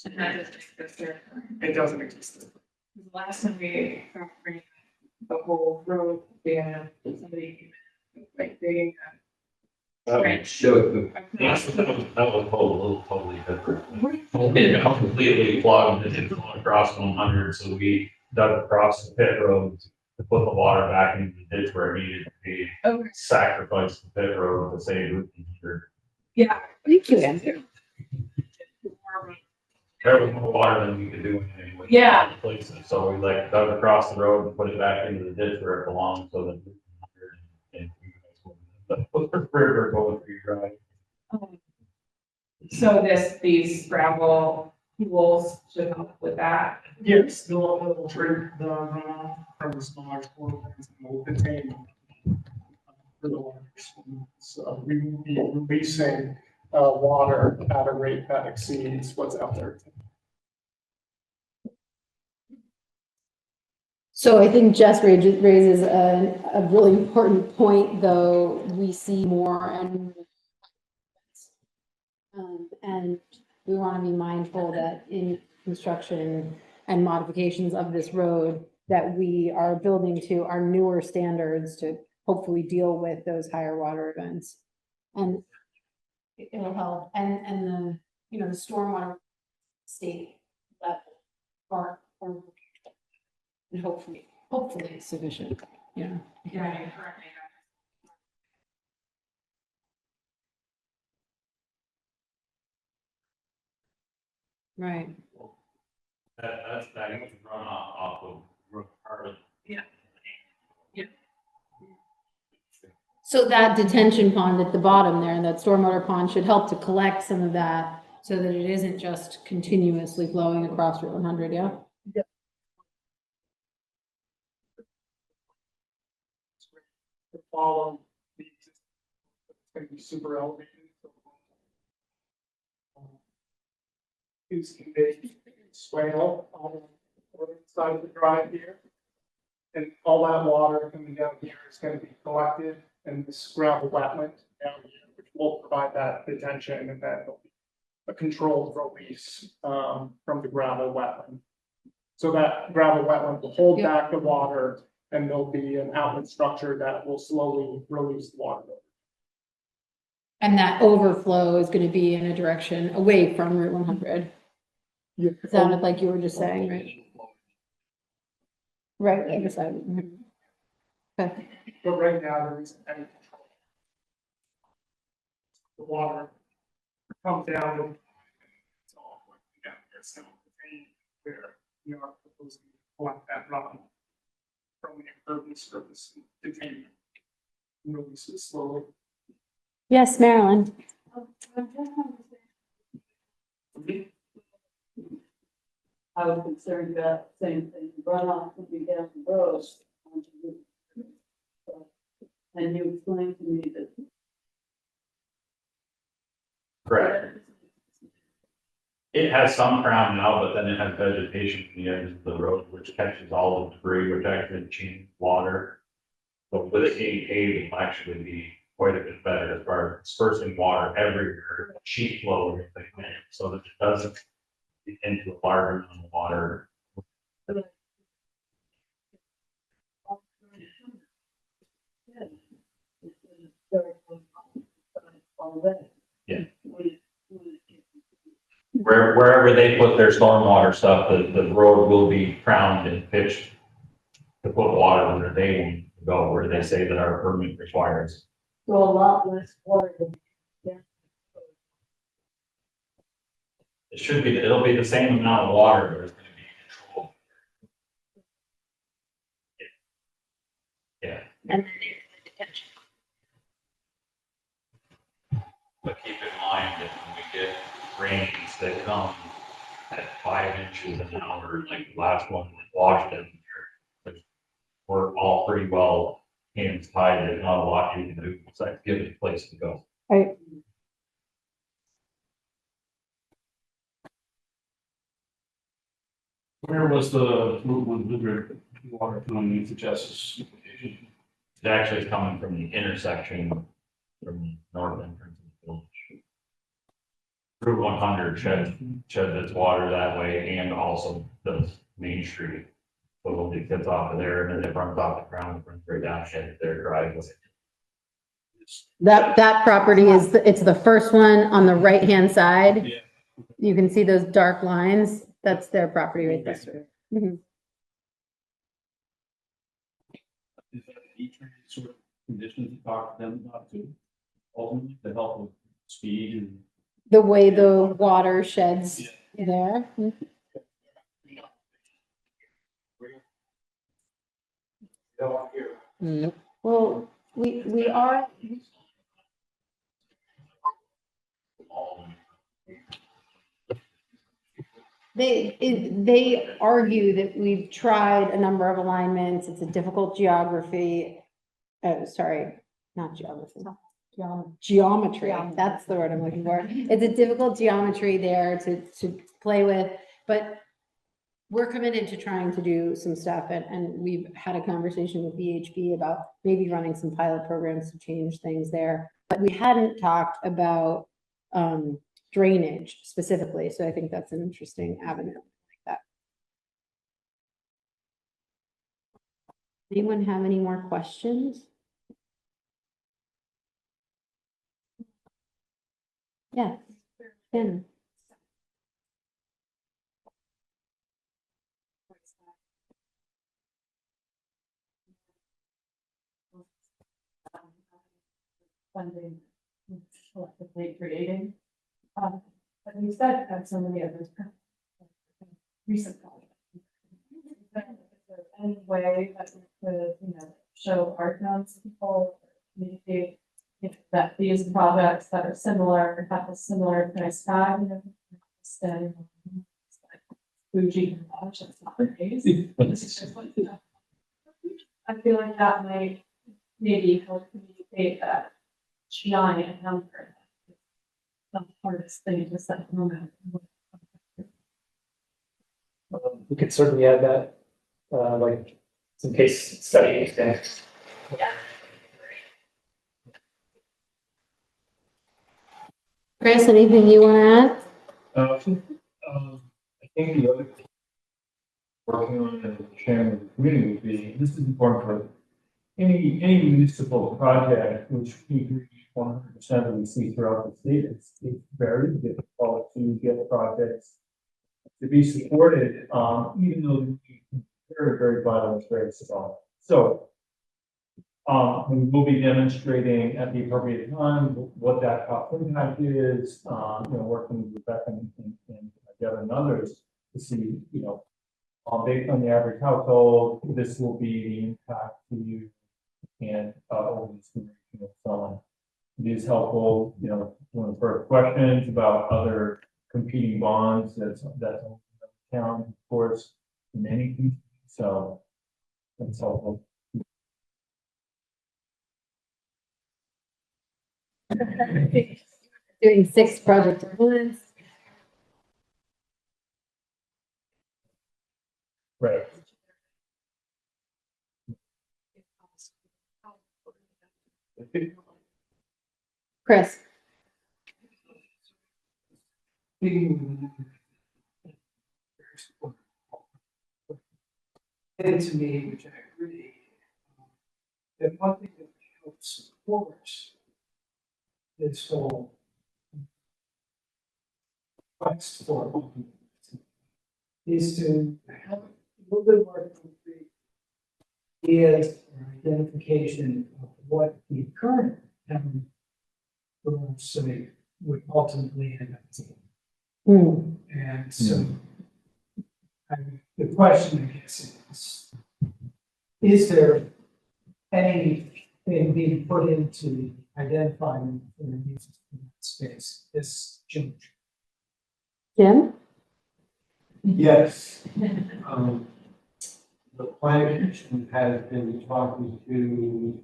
And that doesn't exist there. It doesn't exist. The last time we ran the whole road, somebody like digging trench. That was totally different. It completely plugged, it didn't flow across 100, so we dug across the pit road to put the water back into the ditch where it needed to be. Okay. Sacrificed the pit road to save Route 100. Yeah. Thank you, Andrew. There was more water than we could do anyway. Yeah. Places, so we like dug across the road and put it back into the ditch where it belongs, so that. And the river going through your drive. So these gravel tools should help with that. Yes, they'll treat the runoff from the smaller stormwater and will contain the waters. So we will be releasing water at a rate that exceeds what's out there. So I think Jess raises a really important point, though. We see more and we want to be mindful that in construction and modifications of this road, that we are building to our newer standards to hopefully deal with those higher water events. And it'll help, and the, the stormwater state level are and hopefully sufficient, Yeah, correct. right. That's that runoff off of Route Hardin. So that detention pond at the bottom there, that stormwater pond should help to collect some of that so that it isn't just continuously flowing across Route 100, yeah? To follow the existing, it's gonna be super elevated. So, Is a big swale on the side of the drive here. And all that water coming down here is gonna be collected in this gravel wetland down here, which will provide that detention, and then there'll be a controlled release from the gravel wetland. So that gravel wetland will hold Yep. back the water, and there'll be an outlet structure that will slowly release the water. And that overflow is gonna be in a direction away from Route 100. It sounded like you were just saying, right? Right, other side. Mhm. Okay, But right now, there isn't any control. The water comes down and it's all going down here, so where we are proposing to collect that run from the impervious surface and detain and release it slowly. yes, Marilyn. I was concerned about the same thing, runoff would be down the road. And you explained to me that. Correct. It has some crown now, but then it has vegetation from the edges of the road, which catches all the debris, which actually changes water. So with it being paved, it will actually be quite a bit better as far as dispersing water everywhere, sheet flow, everything, so that it doesn't get into a larger amount of water. Yeah. Wherever they put their stormwater stuff, the road will be crowned and pitched to put water where they want to go, where they say that our permit requires. So a lot less water than. It should be, it'll be the same amount of water, but it's gonna be controlled. Yeah. And then the detention. But keep in mind that when we get rains that come at 5 inches an hour, like the last one in Washington, we're all pretty well hands tied. There's not a lot you can do besides give it a place to go. Right. Where was the Route 100 water coming to Jess's location? It actually is coming from the intersection from the north entrance of the village. Route 100 sheds its water that way and also does Main Street. So it gets off of there and then it runs off the ground, runs right down to their driveway. That property is, it's the first one on the right-hand side. Yeah. You can see those dark lines. That's their property right there. Mhm. Is that a trade sort of conditions to talk to them about too? Ultimately, to help with speed and. The way the water sheds there. Mhm. Well, we are, they argue that we've tried a number of alignments. It's a difficult geography. Oh, sorry, not geography. Geometry, that's the word I'm looking for. It's a difficult geometry there to play with, but we're committed to trying to do some stuff, and we've had a conversation with VHB about maybe running some pilot programs to change things there. But we hadn't talked about drainage specifically, so I think that's an interesting avenue like that. Anyone have any more questions? Yeah. Ken. Funding, collectively creating. But you said that so many others. Recent projects. Is there any way that we could, show our townspeople, communicate that these projects that are similar, have a similar price tag, then Fuji garage, that's not the case. I feel like that might maybe help communicate that giant number. The hardest thing to set moment. We could certainly add that, like some case studies and. Chris, anything you want to add? I think the other thing working on and sharing with the community would be, this is important for any municipal project, which we agree 100% that we see throughout the state. It's very difficult to get projects to be supported, even though they're very, very vital and very small. So we will be demonstrating at the appropriate time what that cost impact is, working with Rebecca and Deb and others to see, based on the average household, this will be the impact to you and over this duration and so on. It is helpful, one of the first questions about other competing bonds that's town, of course, in any case. So that's helpful. Doing 6 projects at once. Right. Chris? And to me, which I agree, that one thing that helps support this whole quest for is to have a little bit more concrete ideas or identification of what the current town garage site would ultimately end up being. And so the question, I guess, is there anything being put into identifying the uses in that space, this juncture? Jim? Yes. The planning commission has been talking to,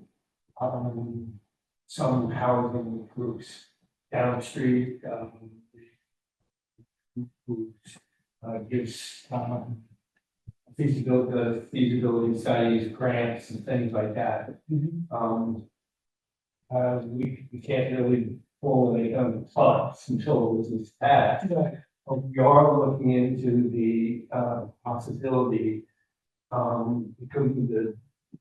some housing groups down the street, who gives, feasibility studies, grants and things like that. We can't really formally funds until this is passed. We are looking into the possibility, because of the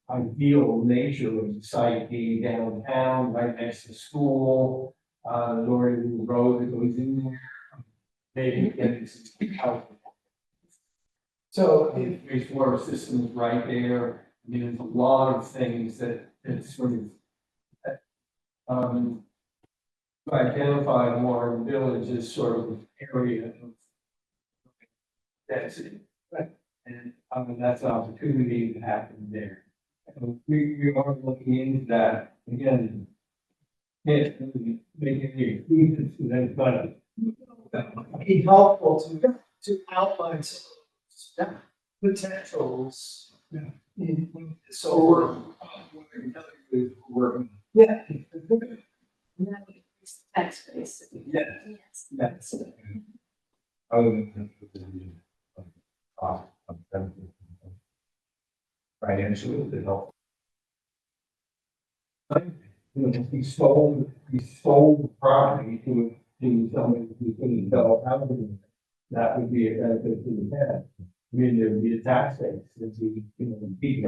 ideal nature of the site being downtown, right next to school, Northern Road that goes in there, maybe getting some help. So if there's water systems right there, I mean, there's a lot of things that sort of identify Warren Village as sort of an area of density. Right. And that's an opportunity to happen there. We are looking into that again. Can't really make any agreements with anybody. It'd be helpful to outline some potentials in solar. Working. Yeah. Tax base. Yes. That's financially, it helps. We sold the property to somebody who couldn't sell housing. That would be a benefit to the town. I mean, there would be a tax base, it'd be,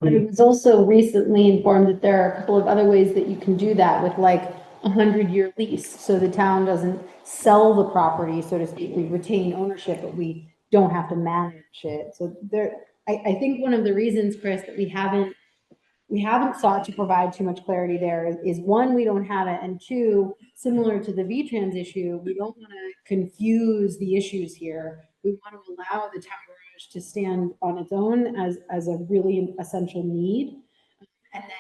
But it was also recently informed that there are a couple of other ways that you can do that with like a 100-year lease. So the town doesn't sell the property, so to speak, we retain ownership, but we don't have to manage it. So I think one of the reasons, Chris, that we haven't sought to provide too much clarity there is one, we don't have it, and two, similar to the V-Trans issue, we don't want to confuse the issues here. We want to allow the town garage to stand on its own as a really essential need. And then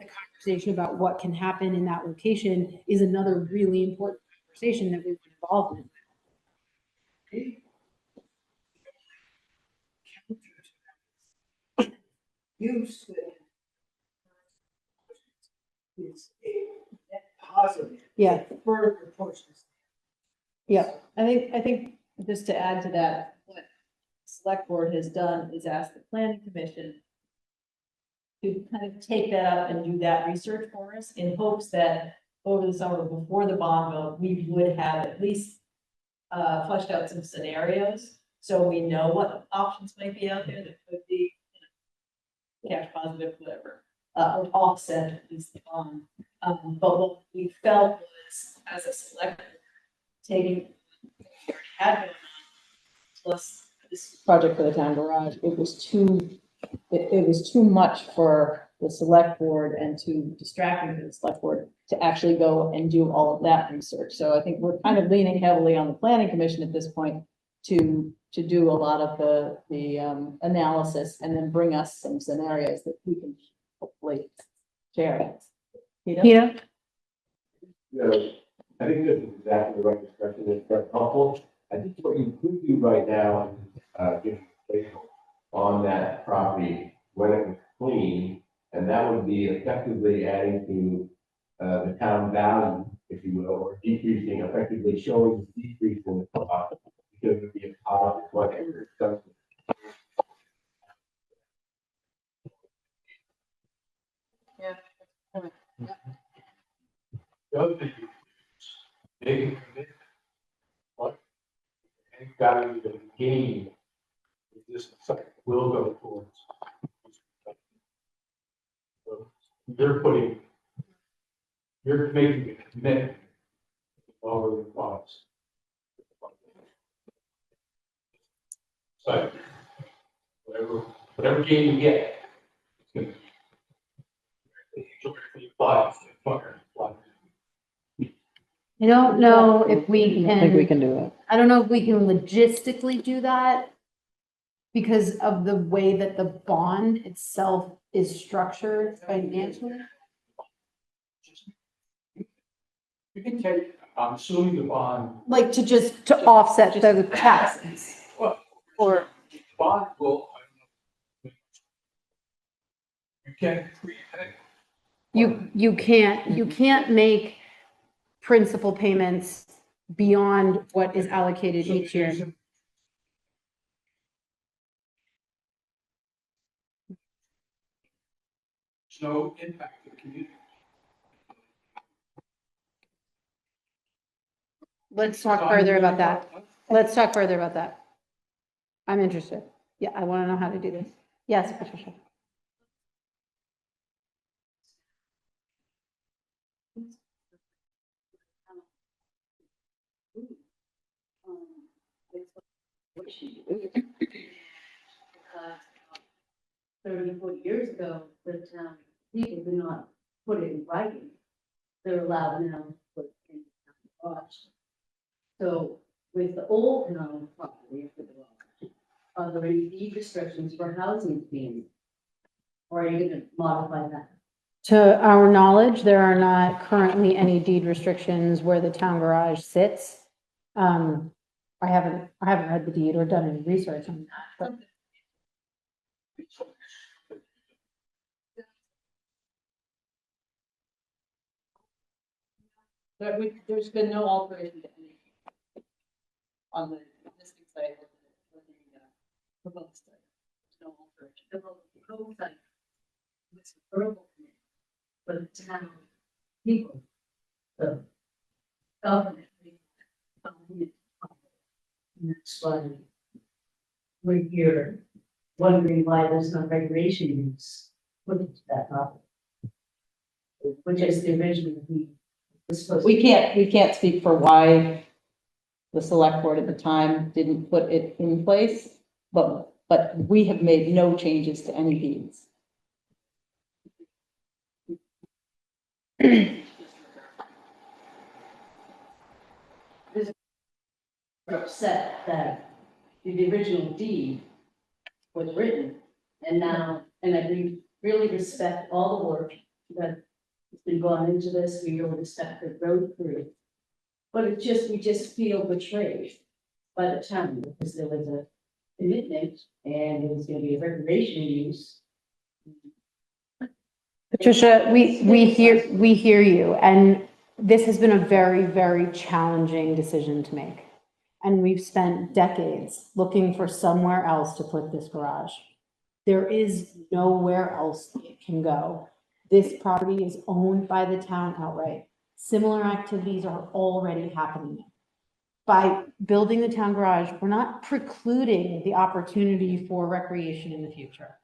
the conversation about what can happen in that location is another really important conversation that we were involved in. Use is a net positive. Yeah. Further pushes. Yeah. I think just to add to that, what the select board has done is ask the planning commission to kind of take that up and do that research for us in hopes that over the summer before the bond vote, we would have at least fleshed out some scenarios. So we know what options might be out there that could be, you know, cash positive, whatever, or offset at least the bond. But what we felt was, as a select, board, taking what we already had going on, plus this project for the town garage, it was too much for the select board and too distracting to the select board to actually go and do all of that research. So I think we're kind of leaning heavily on the planning commission at this point to do a lot of the analysis and then bring us some scenarios that we can hopefully share. Peter? Yeah. Yeah, I think this is exactly the right discussion. It's very helpful. I think what you could do right now is give a on that property when it was clean, and that would be effectively adding to the town value, if you will, or decreasing, effectively showing the decrease in the cost because it would be a positive whatever it's done. The other thing, they can commit what any value that gain this site will go towards. So you're making a commitment over the cost. So whatever gain you get, it's gonna be applied. I don't know if we can. I think we can do it. I don't know if we can logistically do that because of the way that the bond itself is structured financially. You can take, I'm assuming the bond, Like to offset the taxes. well, Or bond will, I don't know. You can't prepay. you can't make principal payments beyond what is allocated each year. There's no impact to the community. Let's talk further about that. Let's talk further about that. I'm interested. Yeah, I want to know how to do this. Yes, Patricia. Because 30, 40 years ago, the town people did not put it in writing. They're allowed now to put it in the garage. So with the old town property of the garage, are there any deed restrictions for housing being? Or are you gonna modify that? To our knowledge, there are not currently any deed restrictions where the town garage sits. I haven't read the deed or done any research on that, but There's been no alteration to anything on the existing site or the proposed site. There's no alteration. The proposed site was verbal, but the town people, the government. And that's why we're here wondering why there's no regulation use put into that property. Which is the original we was supposed to. We can't speak for why the select board at the time didn't put it in place, but we have made no changes to any deeds. We're upset that the original deed was written and now, and I really respect all the work that It's been gone into this, we really stepped the road through. But it just, we just feel betrayed by the town, because there was a commitment and it was gonna be a recreational use. Patricia, we hear you, and this has been a very, very challenging decision to make. And we've spent decades looking for somewhere else to put this garage. There is nowhere else it can go. This property is owned by the town outright. Similar activities are already happening. By building the town garage, we're not precluding the opportunity for recreation in the future.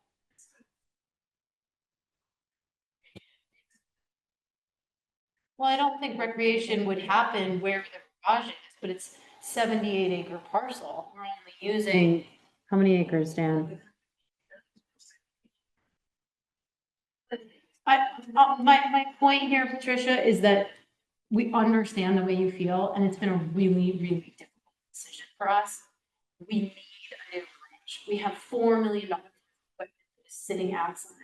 Well, I don't think recreation would happen where the garage is, but it's 78-acre parcel. We're only using, how many acres, Dan? My point here, Patricia, is that we understand the way you feel, and it's been a really, really difficult decision for us. We need a new bridge. We have $4 million sitting outside,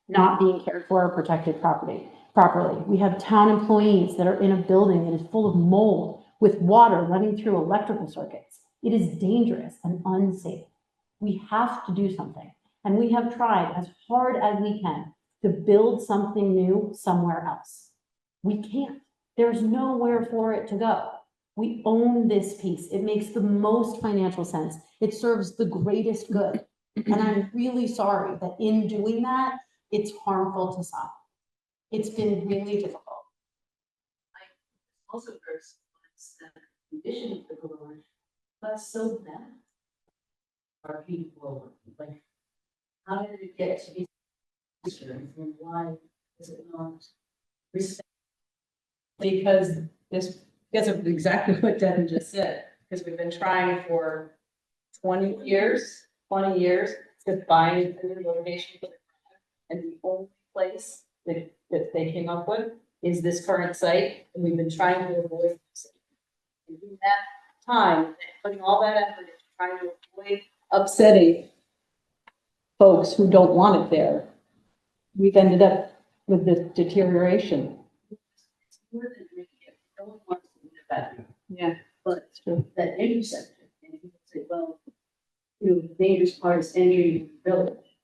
not being cared for or protected properly. We have town employees that are in a building that is full of mold with water running through electrical circuits. It is dangerous and unsafe. We have to do something. And we have tried as hard as we can to build something new somewhere else. We can't. There's nowhere for it to go. We own this piece. It makes the most financial sense. It serves the greatest good. And I'm really sorry that in doing that, it's harmful to some. It's been really difficult. I also first, the condition of the garage, that's so bad. Our people, like, how did it get to be and why is it not respect? Because of exactly what Devin just said, because we've been trying for 20 years to find a new location for the garage, and the only place that they came up with is this current site, and we've been trying to avoid this. And in that time, putting all that effort into trying to avoid upsetting folks who don't want it there, we've ended up with this deterioration. It's more than making it, no one wants to do that. Yeah. But that intersection, and people say, well, the dangerous part is entering the village.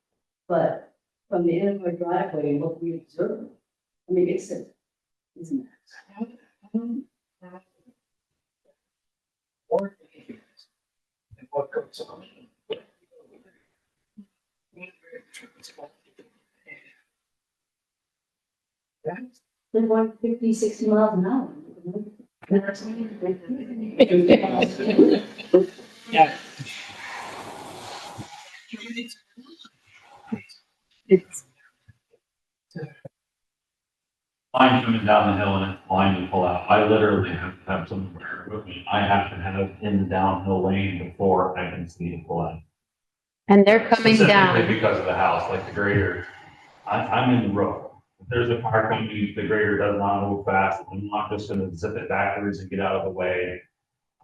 But from the end of our driveway and what we observe, I mean, it's a, isn't it? And what goes on? They're going 50, 60 miles an hour. Yeah. It's Line coming down the hill and it's blind to pull out. I literally have to have somewhere with me. I have to have in the downhill lane before I can see to pull out. and they're coming Specifically down. because of the house, like the grader. I'm in the road. If there's a car coming, the grader does not move fast. I'm not just gonna zip it backwards and get out of the way.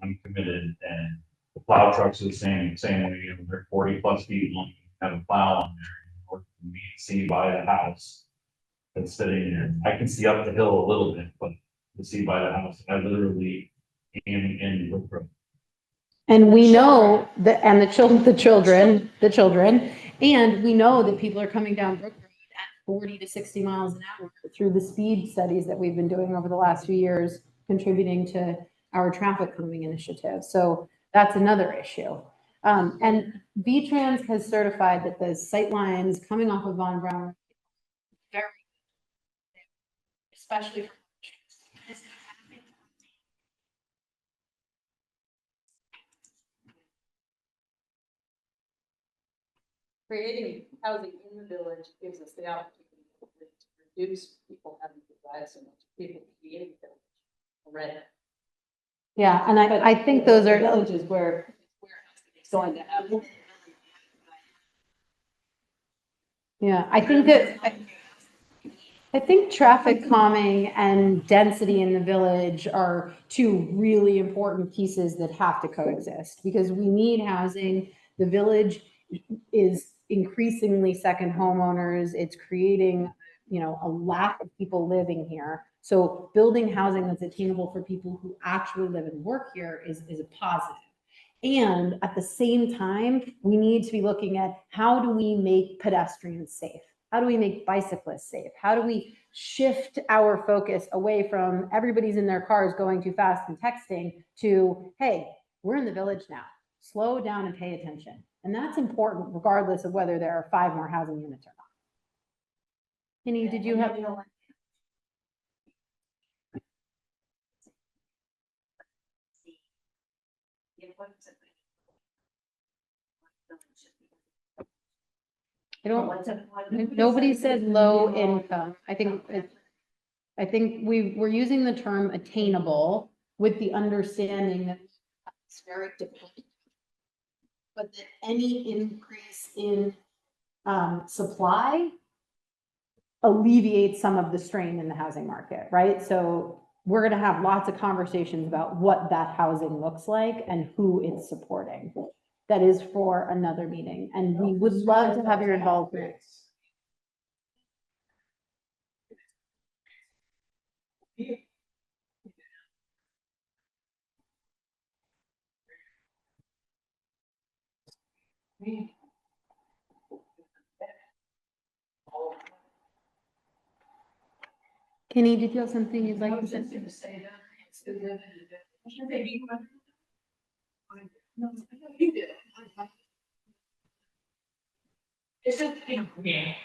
I'm committed, and the plow trucks are the same way, you know, they're 40+ feet long, have a plow on there. In order for me to see by the house that's sitting there. I can see up the hill a little bit, but to see by the house, I literally am in the road. And we know that, and the children, and we know that people are coming down Brook Road at 40 to 60 miles an hour through the speed studies that we've been doing over the last few years, contributing to our traffic calming initiative. So that's another issue. And V-Trans has certified that the sight lines coming off of Von Braun very, especially for Creating housing in the village gives us the opportunity to reduce people having to drive so much, people be in the village already. yeah, and I think those are Villages where it's going to happen. Yeah, I think that, I think traffic calming and density in the village are two really important pieces that have to coexist, because we need housing. The village is increasingly second homeowners. It's creating you know, a lack of people living here. So building housing that's attainable for people who actually live and work here is a positive. And at the same time, we need to be looking at how do we make pedestrians safe? How do we make bicyclists safe? How do we shift our focus away from everybody's in their cars going too fast and texting to, hey, we're in the village now. Slow down and pay attention. And that's important regardless of whether there are 5 more housing units or not. Kenny, did you have? I don't, nobody said low income. I think we're using the term attainable with the understanding that it's very difficult. But that any increase in supply alleviates some of the strain in the housing market, right? So we're gonna have lots of conversations about what that housing looks like and who it's supporting. That is for another meeting, and we would love to have your involvement. Kenny, did you have something you'd like to say? No, you did. It's just, you know, me.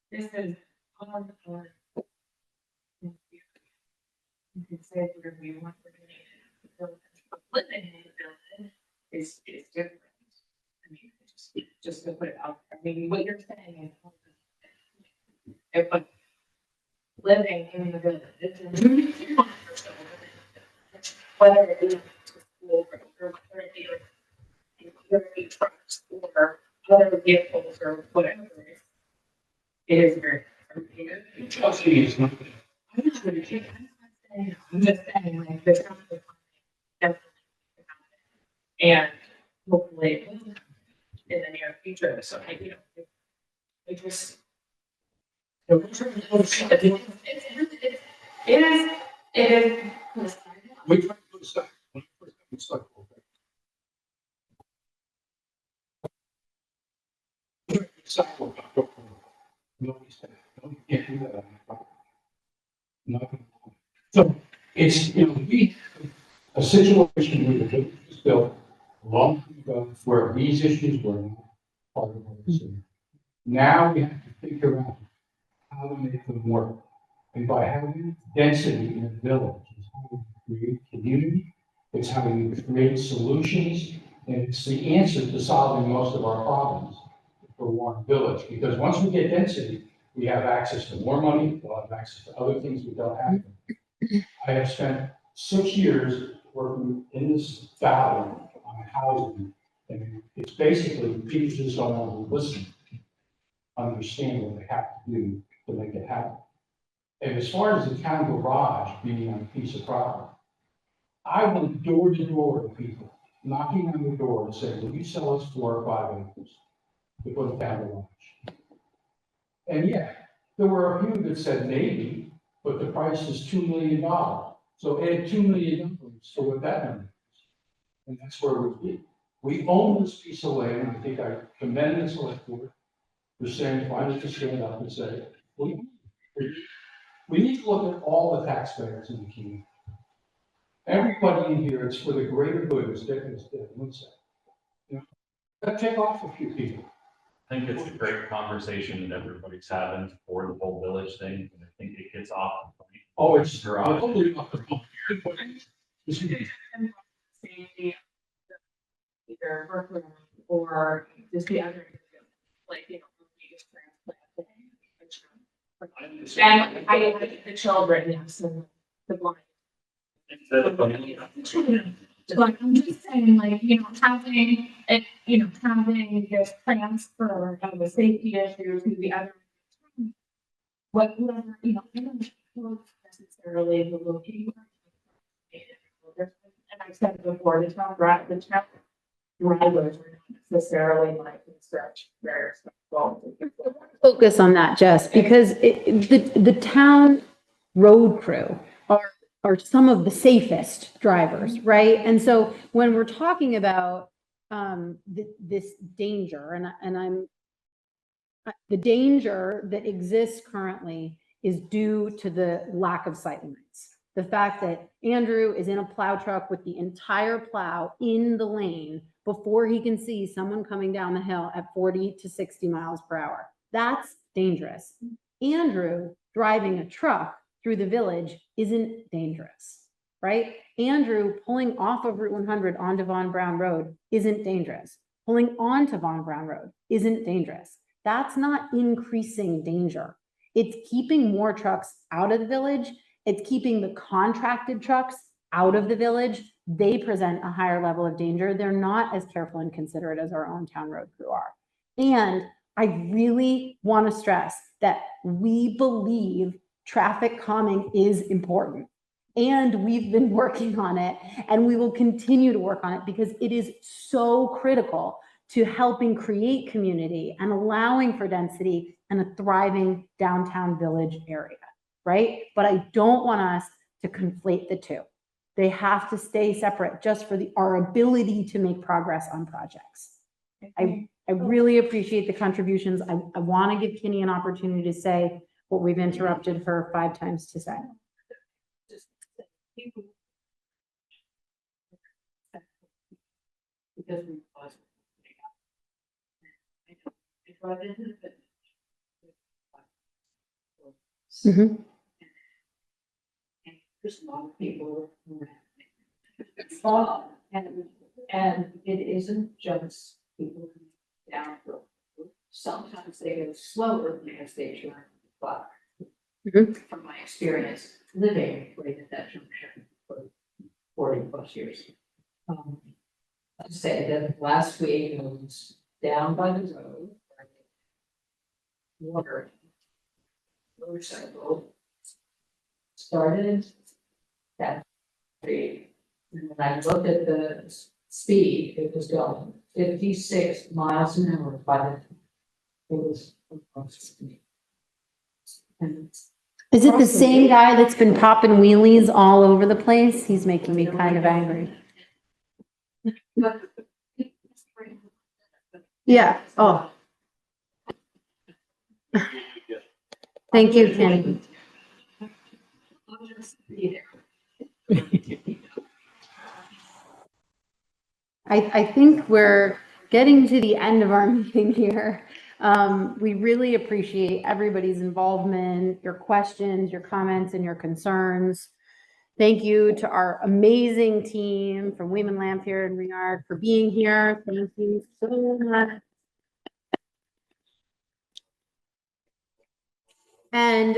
This is on the board. You can say whatever you want. Living in the building is different. I mean, just to put it out there. I mean, what you're saying is. If I'm living in the village. Whether it be school or whether it be utility trucks or other vehicles or whatever. It is very. Chelsea is not. I'm just saying, like, this. And hopefully in the near future, so I, you know, it just. It is. We try to put aside. Nobody's saying, no, you can't do that. No. So it's, you know, we, a situation where the village was built a long time ago where these issues were not part of our city. Now we have to figure out how to make them work. And by having density in a village, is how we create community, it's how we create solutions, and it's the answer to solving most of our problems for one village. Because once we get density, we have access to more money, we'll have access to other things we don't have. I have spent 6 years working in this valley on housing, and it's basically people just don't want to listen, understand what they have to do to make it happen. And as far as the town garage being on a piece of property, I went door to door to people, knocking on the door and saying, will you sell us 4 or 5 acres to put a town garage? And yeah, there were a few that said maybe, but the price is $2 million. So add $2 million to what that number is. And that's where we'd be. We own this piece of land. I think I commend the select board for saying, finally to stand up and say, we need to look at all the taxpayers in the community. Everybody in here, it's for the greater good, as Dick would say. You know, let's take off a few people. I think it's a great conversation that everybody's having for the whole village thing, and I think it gets off. Oh, it's totally off the whole. Either Brooklyn or just the other, like, you know, we just transplant. And I have the children, yes, and the blind. But I'm just saying, like, you know, having it, you know, having this transfer of the safety issue to the other. Whatever, you know, I don't know necessarily the location. And I said before, the town, driveways are not necessarily like stretch very well. Focus on that, Jess, because the town road crew are some of the safest drivers, right? And so when we're talking about this danger, the danger that exists currently is due to the lack of sight lines. The fact that Andrew is in a plow truck with the entire plow in the lane before he can see someone coming down the hill at 40 to 60 miles per hour. That's dangerous. Andrew driving a truck through the village isn't dangerous, right? Andrew pulling off of Route 100 onto Von Braun Road isn't dangerous. Pulling onto Von Braun Road isn't dangerous. That's not increasing danger. It's keeping more trucks out of the village. It's keeping the contracted trucks out of the village. They present a higher level of danger. They're not as careful and considerate as our own town road crew are. And I really want to stress that we believe traffic calming is important. And we've been working on it, and we will continue to work on it because it is so critical to helping create community and allowing for density and a thriving downtown village area, right? But I don't want us to conflate the two. They have to stay separate just for our ability to make progress on projects. I really appreciate the contributions. I want to give Kenny an opportunity to say what we've interrupted her 5 times to say. Because we was. I brought it in the. Mhm. And there's a lot of people. Who and it isn't just people down the road. Sometimes they go slower because they turn the clock. Mhm. From my experience living right at that junction for 40+ years. I'd say that last week I was down by the road. Water. Motorcycle. Started that street. And when I looked at the speed, it was going 56 miles an hour by the time it was across the street. And Is it the same guy that's been popping wheelies all over the place? He's making me kind of angry. Yeah, oh. Thank you, Kenny. I'll just be there. I think we're getting to the end of our meeting here. We really appreciate everybody's involvement, your questions, your comments, and your concerns. Thank you to our amazing team from Weeman Lampier and Reard for being here. Thank you so much. And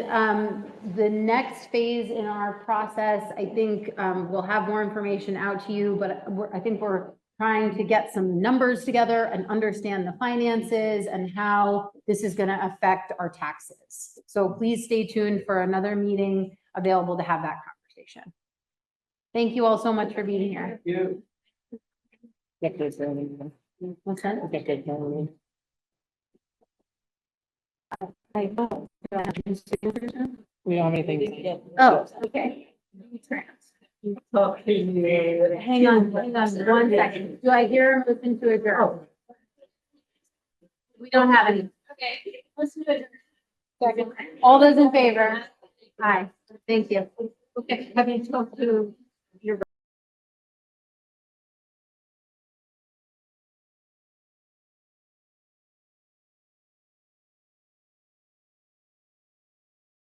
the next phase in our process, I think we'll have more information out to you, but I think we're trying to get some numbers together and understand the finances and how this is going to affect our taxes. So please stay tuned for another meeting available to have that conversation. Thank you all so much for being here. What's that? We don't have anything. Oh, okay. Hang on 1 second. Do I hear a motion to adjourn? We don't have any. Okay, let's do it. Second. All those in favor? Aye. Thank you. Okay, have you talked to